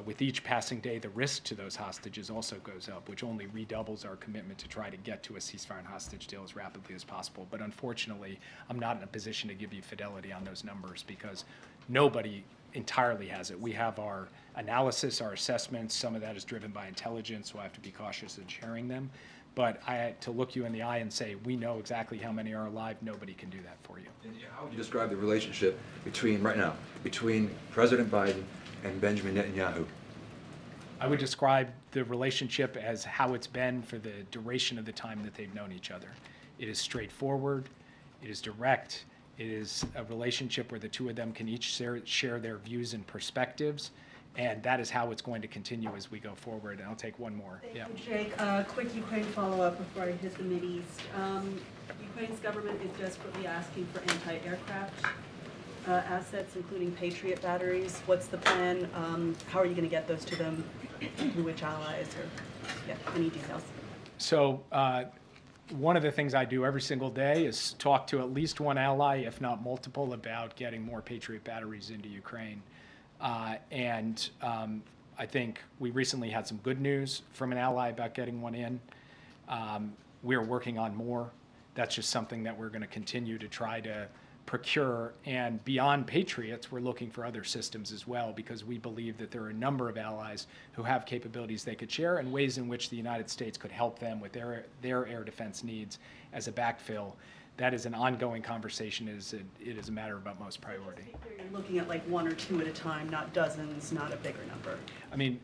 with each passing day, the risk to those hostages also goes up, which only redoubles our commitment to try to get to a ceasefire and hostage deal as rapidly as possible. But unfortunately, I'm not in a position to give you fidelity on those numbers because nobody entirely has it. We have our analysis, our assessments. Some of that is driven by intelligence, so I have to be cautious in sharing them. But to look you in the eye and say, we know exactly how many are alive, nobody can do that for you. And how would you describe the relationship right now, between President Biden and Benjamin Netanyahu? I would describe the relationship as how it's been for the duration of the time that they've known each other. It is straightforward, it is direct, it is a relationship where the two of them can each share their views and perspectives, and that is how it's going to continue as we go forward. And I'll take one more. Thank you, Jake. Quick Ukraine follow-up before I hit the Mideast. Ukraine's government is desperately asking for anti-aircraft assets, including Patriot batteries. What's the plan? How are you going to get those to them? Through which allies? Or any details? So one of the things I do every single day is talk to at least one ally, if not multiple, about getting more Patriot batteries into Ukraine. I think we recently had some good news from an ally about getting one in. We're working on more. That's just something that we're going to continue to try to procure. And beyond Patriots, we're looking for other systems as well, because we believe that there are a number of allies who have capabilities they could share and ways in which the United States could help them with their air defense needs as a backfill. That is an ongoing conversation. It is a matter of utmost priority. You're looking at like one or two at a time, not dozens, not a bigger number. I mean,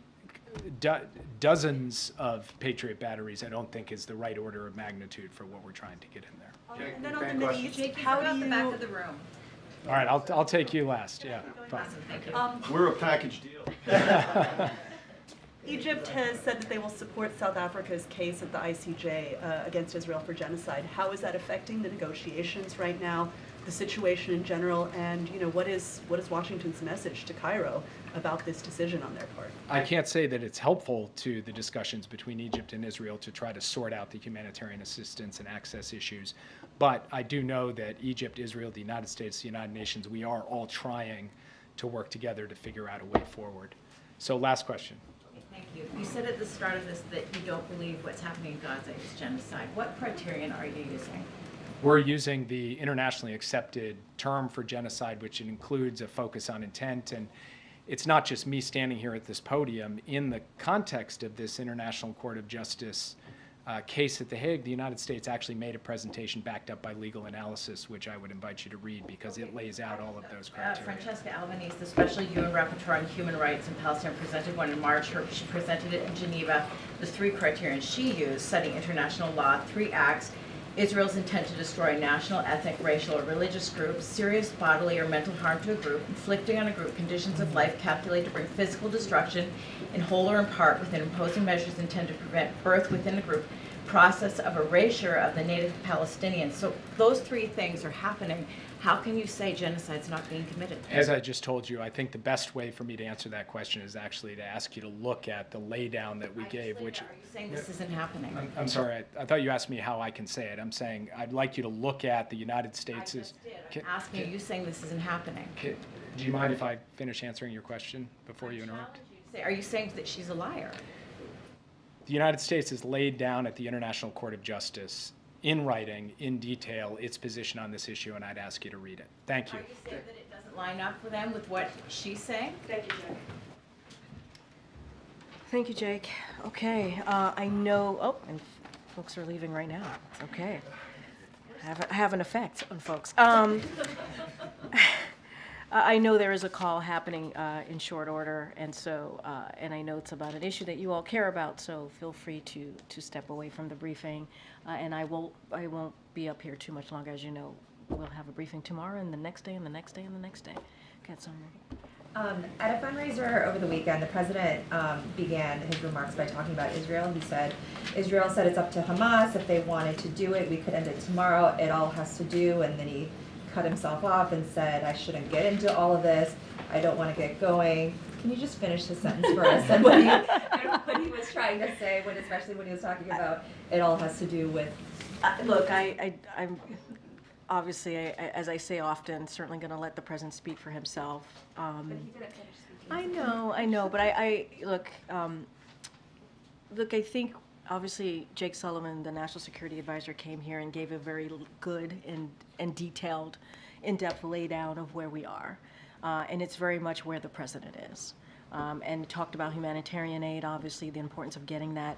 dozens of Patriot batteries I don't think is the right order of magnitude for what we're trying to get in there. And then on the Mideast, how do you... the back of the room. All right, I'll take you last. Yeah. Fine. Awesome, thank you. We're a package deal. Egypt has said that they will support South Africa's case at the ICJ against Israel for genocide. How is that affecting the negotiations right now, the situation in general, and what is Washington's message to Cairo about this decision on their part? I can't say that it's helpful to the discussions between Egypt and Israel to try to sort out the humanitarian assistance and access issues, but I do know that Egypt, Israel, the United States, the United Nations, we are all trying to work together to figure out a way forward. So last question. Thank you. You said at the start of this that you don't believe what's happening in Gaza is genocide. What criterion are you using? We're using the internationally accepted term for genocide, which includes a focus on intent. And it's not just me standing here at this podium. In the context of this International Court of Justice case at The Hague, the United States actually made a presentation backed up by legal analysis, which I would invite you to read because it lays out all of those criteria. Francesca Albanese, the Special UN Rapporteur on Human Rights in Palestine, presented one in March. She presented it in Geneva. The three criterion she used, citing international law, 3 acts: Israel's intent to destroy a national, ethnic, racial, or religious group, serious bodily or mental harm to a group, inflicting on a group conditions of life calculated to bring physical destruction in whole or in part within imposing measures intended to prevent birth within a group, process of erasure of the native Palestinians. So those 3 things are happening. How can you say genocide's not being committed? As I just told you, I think the best way for me to answer that question is actually to ask you to look at the laydown that we gave, which... Are you saying this isn't happening? I'm sorry, I thought you asked me how I can say it. I'm saying I'd like you to look at the United States' I just did. I'm asking, are you saying this isn't happening? Do you mind if I finish answering your question before you interrupt? Are you saying that she's a liar? The United States has laid down at the International Court of Justice in writing, in detail, its position on this issue, and I'd ask you to read it. Thank you. Are you saying that it doesn't line up for them with what she's saying? Thank you, Jake. Thank you, Jake. Okay, I know, and folks are leaving right now. It's okay. I have an effect on folks. I know there is a call happening in short order, and so, and I know it's about an issue that you all care about, so feel free to step away from the briefing. And I won't be up here too much longer. As you know, we'll have a briefing tomorrow, and the next day, and the next day, and the next day. Got some. At a fundraiser over the weekend, the president began his remarks by talking about Israel. He said, Israel said it's up to Hamas. If they wanted to do it, we could end it tomorrow. It all has to do, and then he cut himself off and said, I shouldn't get into all of this. I don't want to get going. Can you just finish the sentence for us? And what he was trying to say, especially when he was talking about it all has to do with... Look, I'm obviously, as I say often, certainly going to let the president speak for himself. But he didn't finish speaking. I know, but I look, I think obviously Jake Sullivan, the National Security Advisor, came here and gave a very good and detailed, in-depth laydown of where we are. and it's very much where the president is. And talked about humanitarian aid, obviously the importance of getting that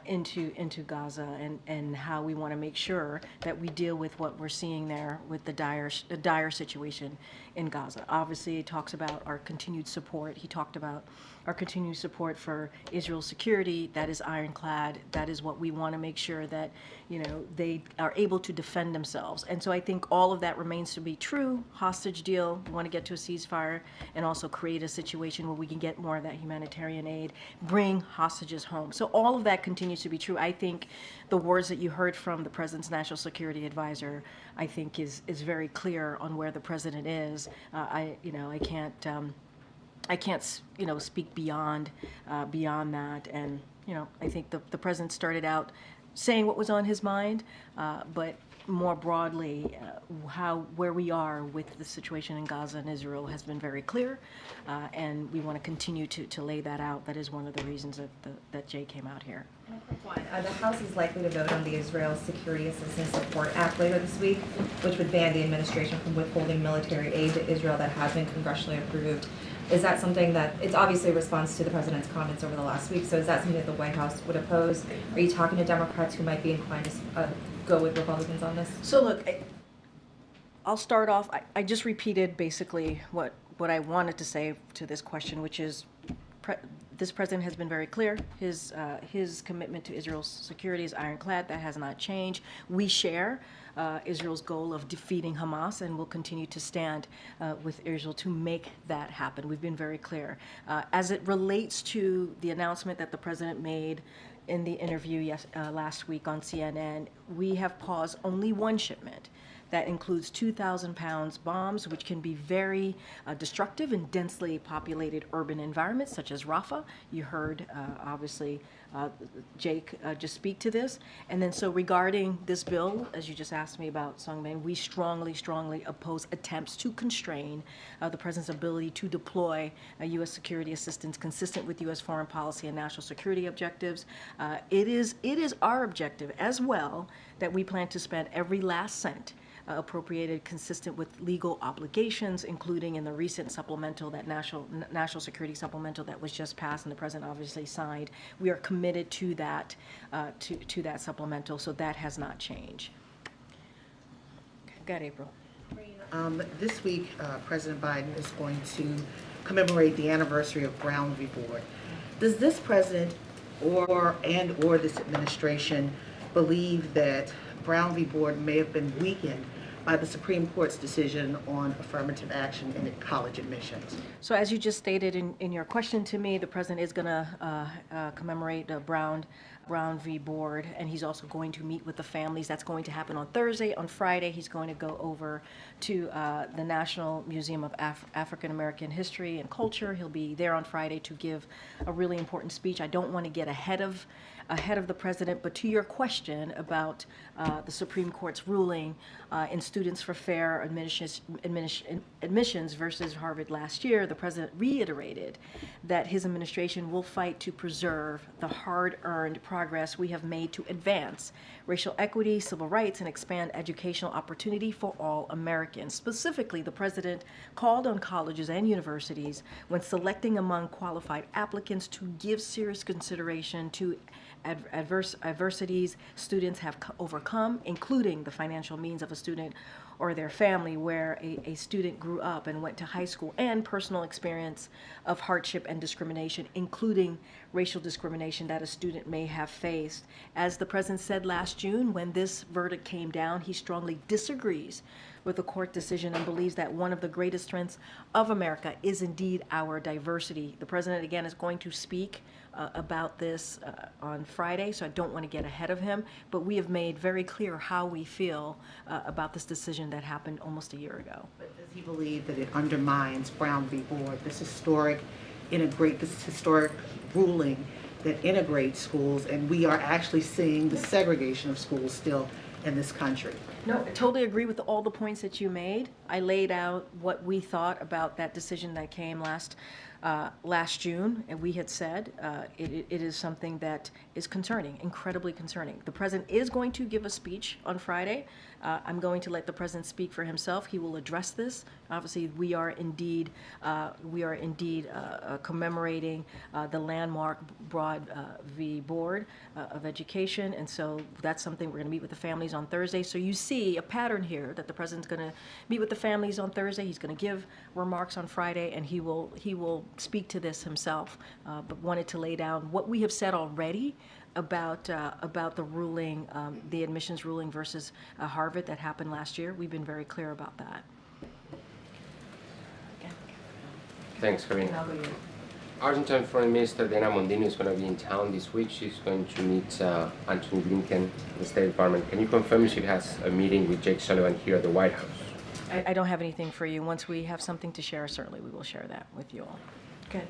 into Gaza, and how we want to make sure that we deal with what we're seeing there with the dire situation in Gaza. Obviously, he talks about our continued support. He talked about our continued support for Israel's security. That is ironclad. That is what we want to make sure that, you know, they are able to defend themselves. And so I think all of that remains to be true. Hostage deal, we want to get to a ceasefire and also create a situation where we can get more of that humanitarian aid, bring hostages home. So all of that continues to be true. I think the words that you heard from the President's National Security Advisor, I think is very clear on where the President is. I can't speak beyond that. And, I think the President started out saying what was on his mind, but more broadly, where we are with the situation in Gaza and Israel has been very clear, and we want to continue to lay that out. That is one of the reasons that Jay came out here. The House is likely to vote on the Israel Security Assistance Support Act later this week, which would ban the administration from withholding military aid to Israel that has been congressionally approved. Is that something that, it's obviously a response to the president's comments over the last week, so is that something that the White House would oppose? Are you talking to Democrats who might be inclined to go with Republicans on this? So look, I'll start off, I just repeated basically what I wanted to say to this question, which is this president has been very clear. His commitment to Israel's security is ironclad. That has not changed. We share Israel's goal of defeating Hamas, and will continue to stand with Israel to make that happen. We've been very clear. As it relates to the announcement that the president made in the interview last week on CNN, we have paused only one shipment. That includes 2,000 pounds bombs, which can be very destructive in densely populated urban environments, such as Rafah. You heard, obviously, Jake just speak to this. And then so regarding this bill, as you just asked me about, Sungmin, we strongly, strongly oppose attempts to constrain the president's ability to deploy U.S. security assistance consistent with U.S. foreign policy and national security objectives. It is our objective as well that we plan to spend every last cent appropriated consistent with legal obligations, including in the recent supplemental, that national security supplemental that was just passed and the president obviously signed. We are committed to that to that supplemental, so that has not changed. Okay, go ahead, April. This week, President Biden is going to commemorate the anniversary of Brown v. Board. Does this president or this administration believe that Brown v. Board may have been weakened by the Supreme Court's decision on affirmative action in college admissions? So as you just stated in your question to me, the president is going to commemorate Brown v. Board, and he's also going to meet with the families. That's going to happen on Thursday. On Friday, he's going to go over to the National Museum of African American History and Culture. He'll be there on Friday to give a really important speech. I don't want to get ahead of the president, but to your question about the Supreme Court's ruling in Students for Fair Admissions versus Harvard last year, the president reiterated that his administration will fight to preserve the hard-earned progress we have made to advance racial equity, civil rights, and expand educational opportunity for all Americans. Specifically, the president called on colleges and universities when selecting among qualified applicants to give serious consideration to adversities students have overcome, including the financial means of a student or their family where a student grew up and went to high school, and personal experience of hardship and discrimination, including racial discrimination that a student may have faced. As the president said last June, when this verdict came down, he strongly disagrees with the court decision and believes that one of the greatest strengths of America is indeed our diversity. The president, again, is going to speak about this on Friday, so I don't want to get ahead of him, but we have made very clear how we feel about this decision that happened almost a year ago. But does he believe that it undermines Brown v. Board, this historic ruling that integrates schools, and we are actually seeing the segregation of schools still in this country? No, I totally agree with all the points that you made. I laid out what we thought about that decision that came last June, and we had said it is something that is concerning, incredibly concerning. The president is going to give a speech on Friday. I'm going to let the president speak for himself. He will address this. Obviously, we are indeed commemorating the landmark Broad v. Board of Education, and so that's something we're going to meet with the families on Thursday. So you see a pattern here that the president's going to meet with the families on Thursday. He's going to give remarks on Friday, and he will speak to this himself. But wanted to lay down what we have said already about the ruling, the admissions ruling versus Harvard that happened last year. We've been very clear about that. Thanks, Karine. Argentine Foreign Minister Diana Mondino is going to be in town this week. She's going to meet Antony Blinken, the State Department. Can you confirm she has a meeting with Jake Sullivan here at the White House? I don't have anything for you. Once we have something to share, certainly we will share that with you all. Okay.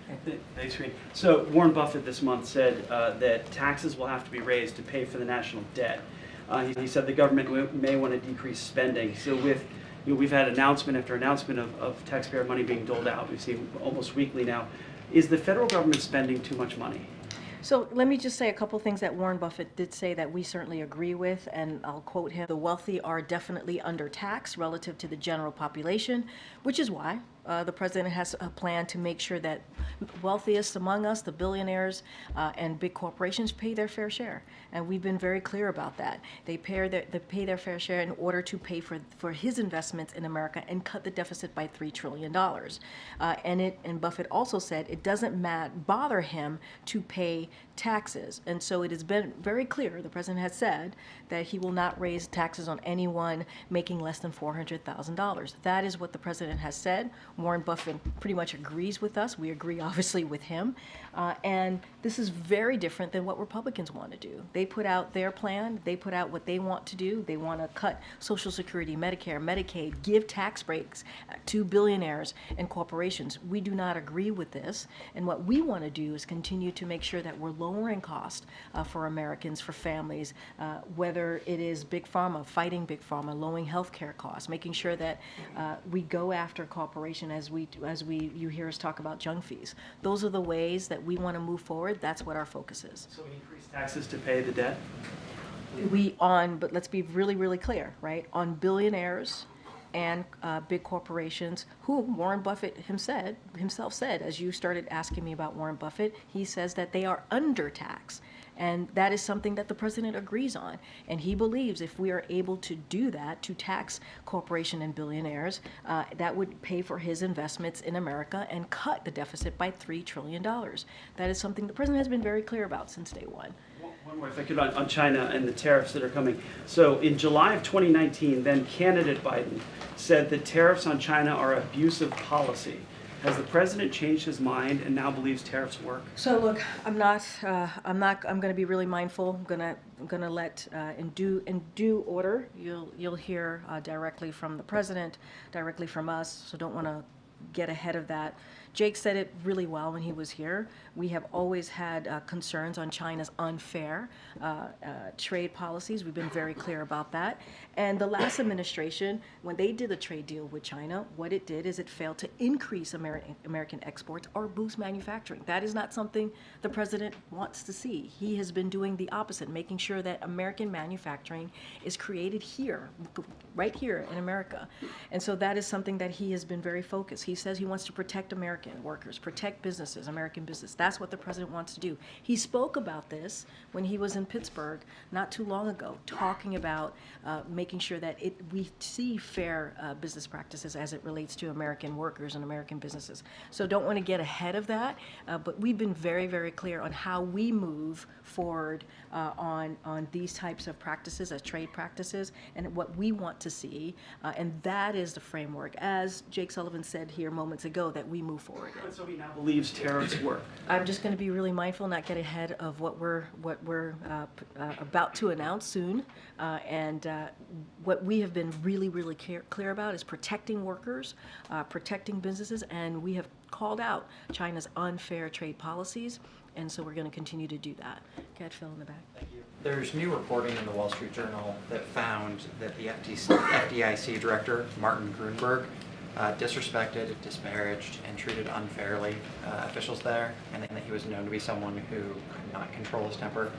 Thanks, Karine. So Warren Buffett this month said that taxes will have to be raised to pay for the national debt. He said the government may want to decrease spending. So we've had announcement after announcement of taxpayer money being doled out. We've seen almost weekly now. Is the federal government spending too much money? So let me just say a couple things that Warren Buffett did say that we certainly agree with, and I'll quote him. The wealthy are definitely undertaxed relative to the general population, which is why the president has a plan to make sure that wealthiest among us, the billionaires and big corporations, pay their fair share. And we've been very clear about that. They pay their fair share in order to pay for his investments in America and cut the deficit by $3 trillion. And Buffett also said it doesn't bother him to pay taxes. And so it has been very clear, the president has said, that he will not raise taxes on anyone making less than $400,000. That is what the president has said. Warren Buffett pretty much agrees with us. We agree, obviously, with him. And this is very different than what Republicans want to do. They put out their plan. They put out what they want to do. They want to cut Social Security, Medicare, Medicaid, give tax breaks to billionaires and corporations. We do not agree with this. And what we want to do is continue to make sure that we're lowering costs for Americans, for families, whether it is Big Pharma, fighting Big Pharma, lowering health care costs, making sure that we go after corporation as you hear us talk about junk fees. Those are the ways that we want to move forward. That's what our focus is. So we increase taxes to pay the debt? But let's be really, really clear, right? On billionaires and big corporations, who Warren Buffett himself said, as you started asking me about Warren Buffett, he says that they are undertaxed. And that is something that the president agrees on. And he believes if we are able to do that, to tax corporation and billionaires, that would pay for his investments in America and cut the deficit by $3 trillion. That is something the president has been very clear about since day one. One more, if I could, on China and the tariffs that are coming. So in July of 2019, then candidate Biden said that tariffs on China are abusive policy. Has the president changed his mind and now believes tariffs work? So look, I'm going to be really mindful. I'm going to let in due order. You'll hear directly from the president, directly from us. So don't want to get ahead of that. Jake said it really well when he was here. We have always had concerns on China's unfair trade policies. We've been very clear about that. And the last administration, when they did a trade deal with China, what it did is it failed to increase American exports or boost manufacturing. That is not something the president wants to see. He has been doing the opposite, making sure that American manufacturing is created here, right here in America. And so that is something that he has been very focused. He says he wants to protect American workers, protect businesses, American business. That's what the president wants to do. He spoke about this when he was in Pittsburgh not too long ago, talking about making sure that we see fair business practices as it relates to American workers and American businesses. So don't want to get ahead of that, but we've been very, very clear on how we move forward on these types of practices as trade practices and what we want to see, and that is the framework, as Jake Sullivan said here moments ago, that we move forward in. So he now believes tariffs work. I'm just going to be really mindful, not get ahead of what we're about to announce soon, and what we have been really, really clear about is protecting workers, protecting businesses, and we have called out China's unfair trade policies. And so we're going to continue to do that. Go ahead, Phil, in the back. There's new reporting in the Wall Street Journal that found that the FDIC director, Martin Grunberg, disrespected, disparaged, and treated unfairly officials there, and that he was known to be someone who could not control his temper.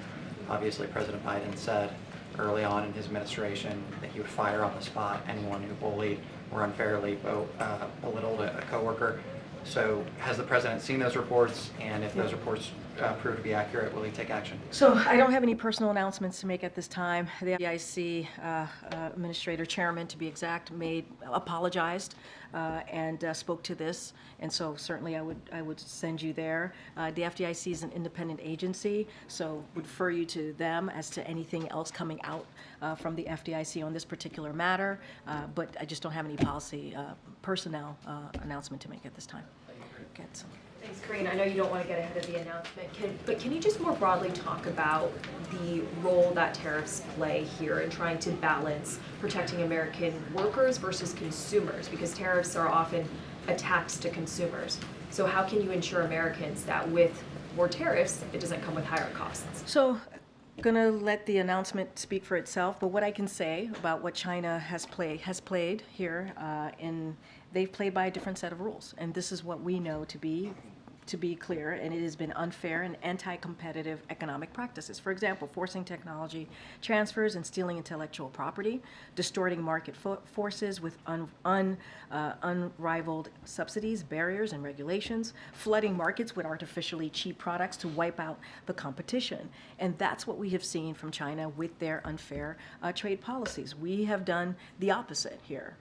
Obviously, President Biden said early on in his administration that he would fire on the spot anyone who bullied or unfairly belittled a coworker. So has the president seen those reports, and if those reports prove to be accurate, will he take action? So I don't have any personal announcements to make at this time. The FDIC administrator, chairman to be exact, apologized and spoke to this, and so certainly I would send you there. The FDIC is an independent agency, so would refer you to them as to anything else coming out from the FDIC on this particular matter, but I just don't have any policy personnel announcement to make at this time. Thanks, Karine. I know you don't want to get ahead of the announcement, but can you just more broadly talk about the role that tariffs play here in trying to balance protecting American workers versus consumers? Because tariffs are often a tax to consumers. So how can you ensure Americans that with more tariffs, it doesn't come with higher costs? So I'm going to let the announcement speak for itself, but what I can say about what China has played here, they've played by a different set of rules, and this is what we know to be clear, and it has been unfair and anti-competitive economic practices. For example, forcing technology transfers and stealing intellectual property, distorting market forces with unrivaled subsidies, barriers, and regulations, flooding markets with artificially cheap products to wipe out the competition. And that's what we have seen from China with their unfair trade policies. We have done the opposite here.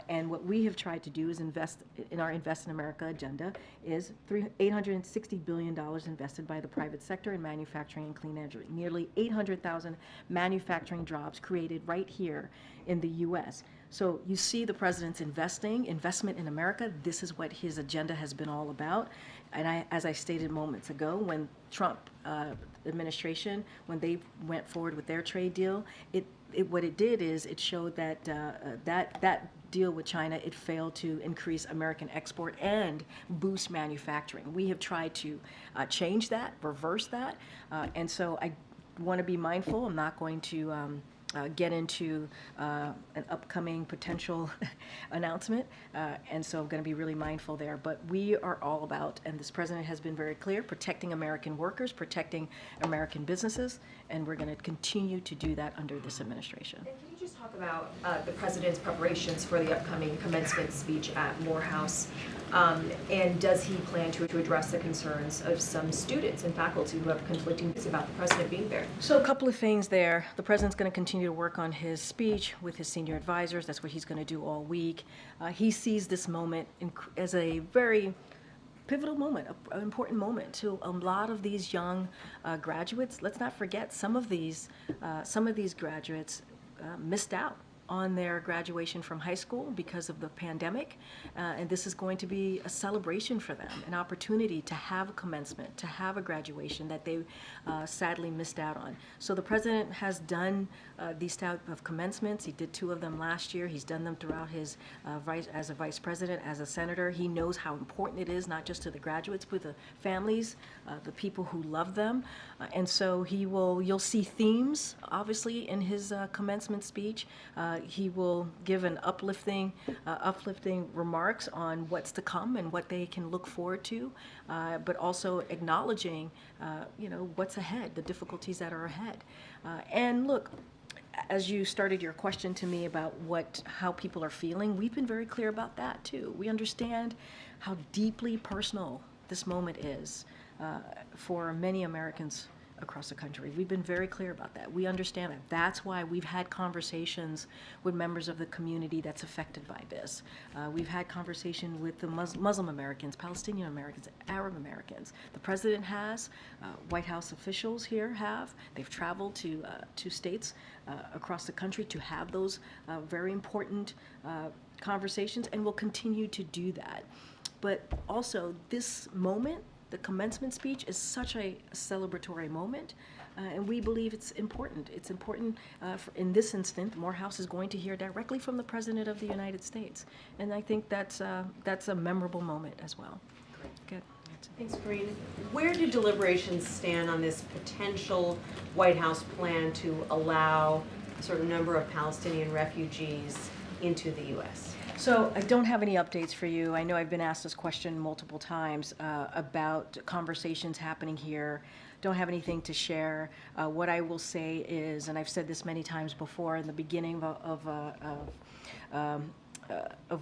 And what we have tried to do is invest in our Invest in America agenda is $860 billion invested by the private sector in manufacturing and clean energy. Nearly 800,000 manufacturing jobs created right here in the U.S. So you see the president's investment in America. This is what his agenda has been all about. And as I stated moments ago, when Trump administration, when they went forward with their trade deal, what it did is it showed that that deal with China, it failed to increase American export and boost manufacturing. We have tried to change that, reverse that, and so I want to be mindful. I'm not going to get into an upcoming potential announcement, and so I'm going to be really mindful there. But we are all about, and this president has been very clear, protecting American workers, protecting American businesses, and we're going to continue to do that under this administration. And can you just talk about the president's preparations for the upcoming commencement speech at Morehouse? And does he plan to address the concerns of some students and faculty who have conflicting views about the president being there? So a couple of things there. The president's going to continue to work on his speech with his senior advisors. That's what he's going to do all week. He sees this moment as a very pivotal moment, an important moment to a lot of these young graduates. Let's not forget some of these graduates missed out on their graduation from high school because of the pandemic, and this is going to be a celebration for them, an opportunity to have a commencement, to have a graduation that they sadly missed out on. So the president has done these type of commencements. He did 2 of them last year. He's done them throughout his as a vice president, as a senator. He knows how important it is, not just to the graduates, but the families, the people who love them, and so you'll see themes, obviously, in his commencement speech. He will give an uplifting remarks on what's to come and what they can look forward to, but also acknowledging, what's ahead, the difficulties that are ahead. And look, as you started your question to me about how people are feeling, we've been very clear about that too. We understand how deeply personal this moment is for many Americans across the country. We've been very clear about that. We understand that. That's why we've had conversations with members of the community that's affected by this. We've had conversation with the Muslim Americans, Palestinian Americans, Arab Americans. The president has, White House officials here have. They've traveled to states across the country to have those very important conversations, and will continue to do that. But also, this moment, the commencement speech, is such a celebratory moment, and we believe it's important. It's important in this instant. Morehouse is going to hear directly from the President of the United States, and I think that's a memorable moment as well. Great. Good. correct. Thanks, Karine. Where do deliberations stand on this potential White House plan to allow a certain number of Palestinian refugees into the U.S.? So I don't have any updates for you. I know I've been asked this question multiple times about conversations happening here. Don't have anything to share. What I will say is, and I've said this many times before, in the beginning of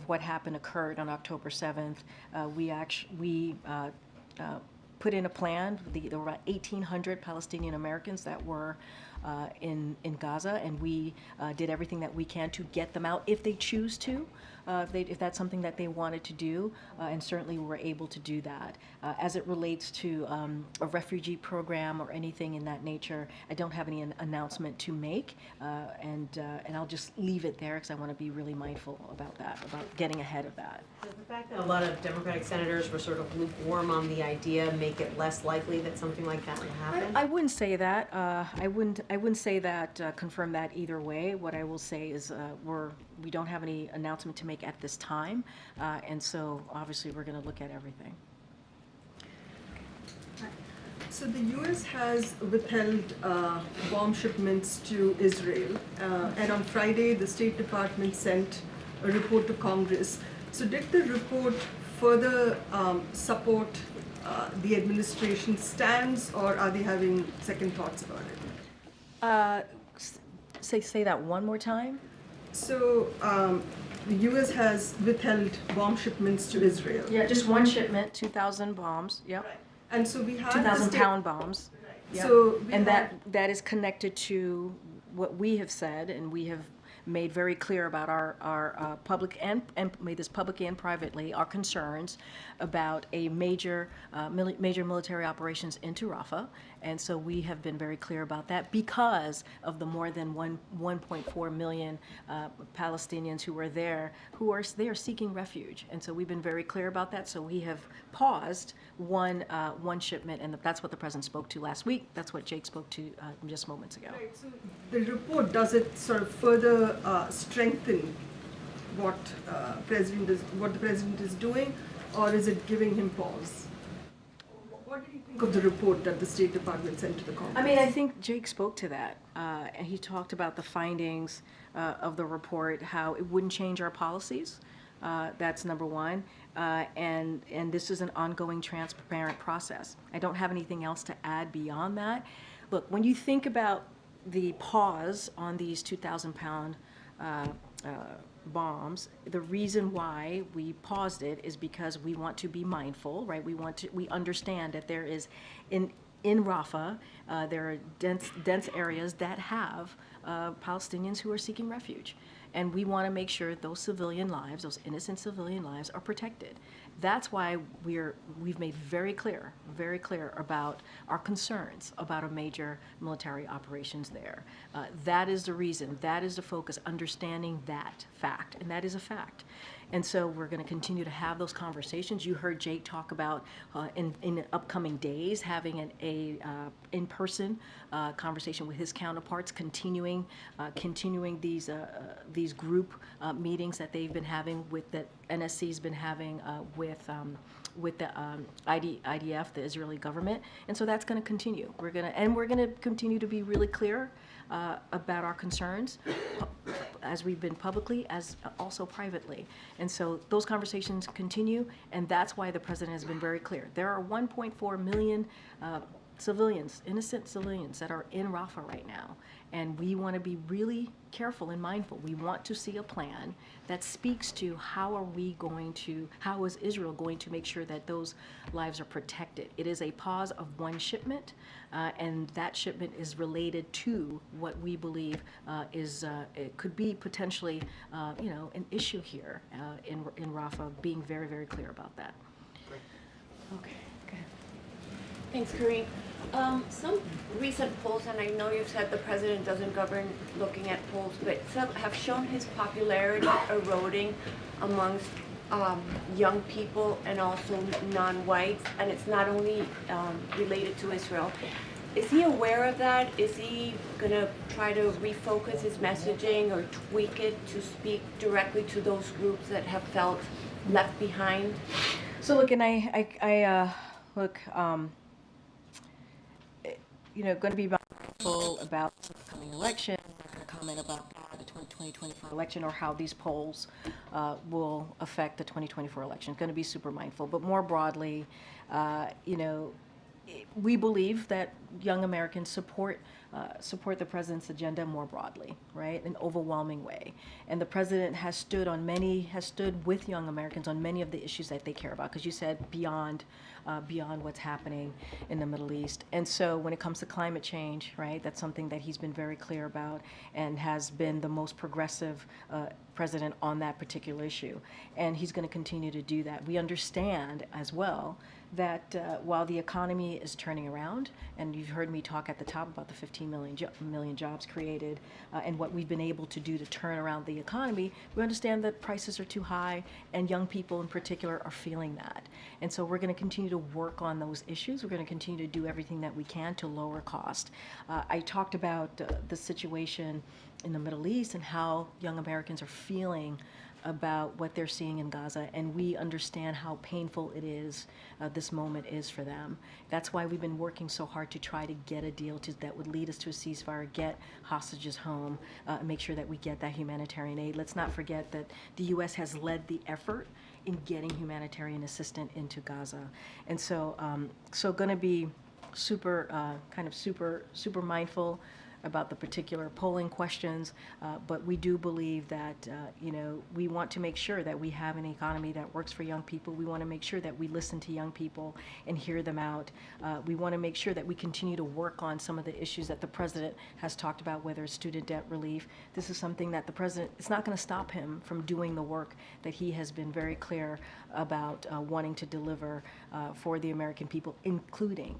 what happened occurred on October 7th, we put in a plan. There were about 1,800 Palestinian Americans that were in Gaza, and we did everything that we can to get them out if they choose to, if that's something that they wanted to do, and certainly we were able to do that. As it relates to a refugee program or anything in that nature, I don't have any announcement to make, and I'll just leave it there because I want to be really mindful about that, about getting ahead of that. Does the fact that a lot of Democratic senators were sort of lukewarm on the idea make it less likely that something like that will happen? I wouldn't say that. I wouldn't say that, confirm that either way. What I will say is we don't have any announcement to make at this time, and so obviously we're going to look at everything. So the U.S. has withheld bomb shipments to Israel, and on Friday the State Department sent a report to Congress. So did the report further support the administration's stance, or are they having second thoughts about it? Say that one more time. So the U.S. has withheld bomb shipments to Israel. Yeah, just one shipment, 2,000 bombs. Yep. Right. And so we had 2,000-pound bombs. Right. Yep. So and that is connected to what we have said, and we have made very clear about our public and made this publicly and privately, our concerns about a major military operations into Rafah. And so we have been very clear about that because of the more than 1.4 million Palestinians who are there, they are seeking refuge. And so we've been very clear about that. So we have paused one shipment, and that's what the president spoke to last week. That's what Jake spoke to just moments ago. Right, so the report, does it sort of further strengthen what the president is doing, or is it giving him pause? What did you think of the report that the State Department sent to the Congress? I mean, I think Jake spoke to that, and he talked about the findings of the report, how it wouldn't change our policies. That's number one, and this is an ongoing, transparent process. I don't have anything else to add beyond that. Look, when you think about the pause on these 2,000-pound bombs, the reason why we paused it is because we want to be mindful, right? We understand that there is in Rafah, there are dense areas that have Palestinians who are seeking refuge. And we want to make sure those civilian lives, those innocent civilian lives, are protected. That's why we've made very clear about our concerns about a major military operations there. That is the reason, that is the focus, understanding that fact, and that is a fact. And so we're going to continue to have those conversations. You heard Jake talk about in upcoming days having an in-person conversation with his counterparts, continuing these group meetings that they've been having that NSC's been having with the IDF, the Israeli government, and so that's going to continue. We're going to continue to be really clear about our concerns, as we've been publicly, as also privately. And so those conversations continue, and that's why the president has been very clear. There are 1.4 million civilians, innocent civilians, that are in Rafah right now. And we want to be really careful and mindful. We want to see a plan that speaks to how is Israel going to make sure that those lives are protected. It is a pause of one shipment, and that shipment is related to what we believe it could be potentially, an issue here in Rafah, being very, very clear about that. Okay, good. Thanks, Karine. Some recent polls, and I know you've said the president doesn't govern looking at polls, but some have shown his popularity eroding amongst young people and also non-whites, and it's not only related to Israel. Is he aware of that? Is he going to try to refocus his messaging or tweak it to speak directly to those groups that have felt left behind? So look, and I look, going to be mindful about the upcoming election. I'm not going to comment about the 2024 election or how these polls will affect the 2024 election. Going to be super mindful. But more broadly, we believe that young Americans support the president's agenda more broadly, right? In an overwhelming way. And the president has stood with young Americans on many of the issues that they care about, because you said beyond what's happening in the Middle East. And so when it comes to climate change, right, that's something that he's been very clear about and has been the most progressive president on that particular issue. And he's going to continue to do that. We understand as well that while the economy is turning around, and you've heard me talk at the top about the 15 million jobs created and what we've been able to do to turn around the economy, we understand that prices are too high, and young people in particular are feeling that. And so we're going to continue to work on those issues. We're going to continue to do everything that we can to lower cost. I talked about the situation in the Middle East and how young Americans are feeling about what they're seeing in Gaza, and we understand how painful it is, this moment is for them. That's why we've been working so hard to try to get a deal that would lead us to a ceasefire, get hostages home, and make sure that we get that humanitarian aid. Let's not forget that the U.S. has led the effort in getting humanitarian assistance into Gaza. And so, going to be super mindful about the particular polling questions, but we do believe that we want to make sure that we have an economy that works for young people. We want to make sure that we listen to young people and hear them out. We want to make sure that we continue to work on some of the issues that the president has talked about, whether it's student debt relief. This is something that the president, it's not going to stop him from doing the work that he has been very clear about wanting to deliver for the American people, including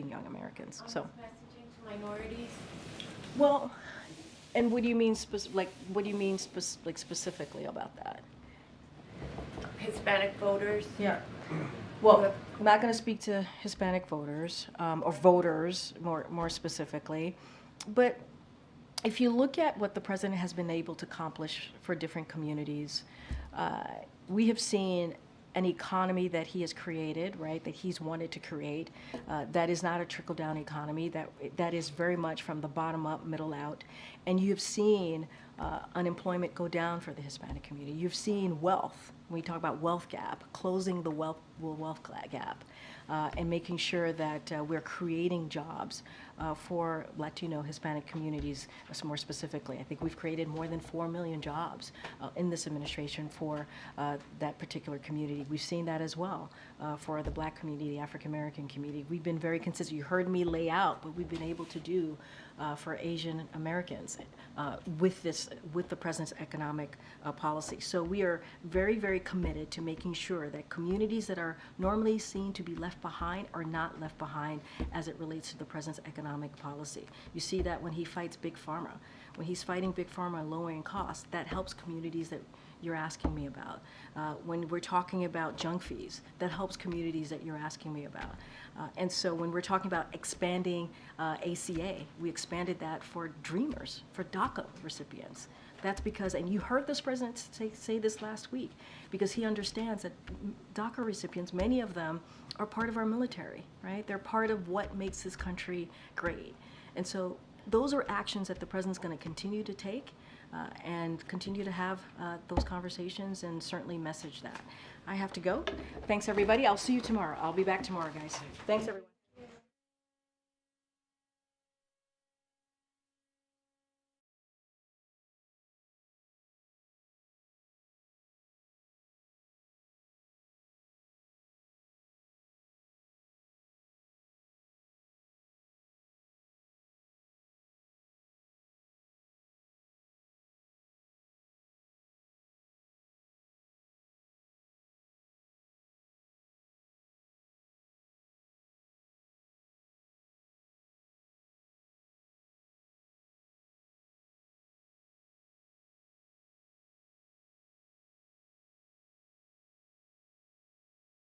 young Americans. So. Messaging to minorities. Well, and what do you mean specifically about that? Hispanic voters. Yeah. Well, I'm not going to speak to Hispanic voters or voters more specifically, but if you look at what the president has been able to accomplish for different communities, we have seen an economy that he has created, right, that he's wanted to create, that is not a trickle-down economy, that is very much from the bottom up, middle out. And you've seen unemployment go down for the Hispanic community. You've seen wealth, when we talk about wealth gap, closing the wealth gap, and making sure that we're creating jobs for Latino, Hispanic communities more specifically. I think we've created more than 4 million jobs in this administration for that particular community. We've seen that as well for the Black community, the African American community. We've been very consistent. You heard me lay out what we've been able to do for Asian Americans with the president's economic policy. So we are very, very committed to making sure that communities that are normally seen to be left behind are not left behind as it relates to the president's economic policy. You see that when he fights Big Pharma. When he's fighting Big Pharma and lowering costs, that helps communities that you're asking me about. When we're talking about junk fees, that helps communities that you're asking me about. And so when we're talking about expanding ACA, we expanded that for Dreamers, for DACA recipients. That's because, and you heard this president say this last week, because he understands that DACA recipients, many of them are part of our military, right? They're part of what makes this country great. And so those are actions that the president's going to continue to take and continue to have those conversations and certainly message that. I have to go. Thanks, everybody. I'll see you tomorrow. I'll be back tomorrow, guys. Thanks, everyone.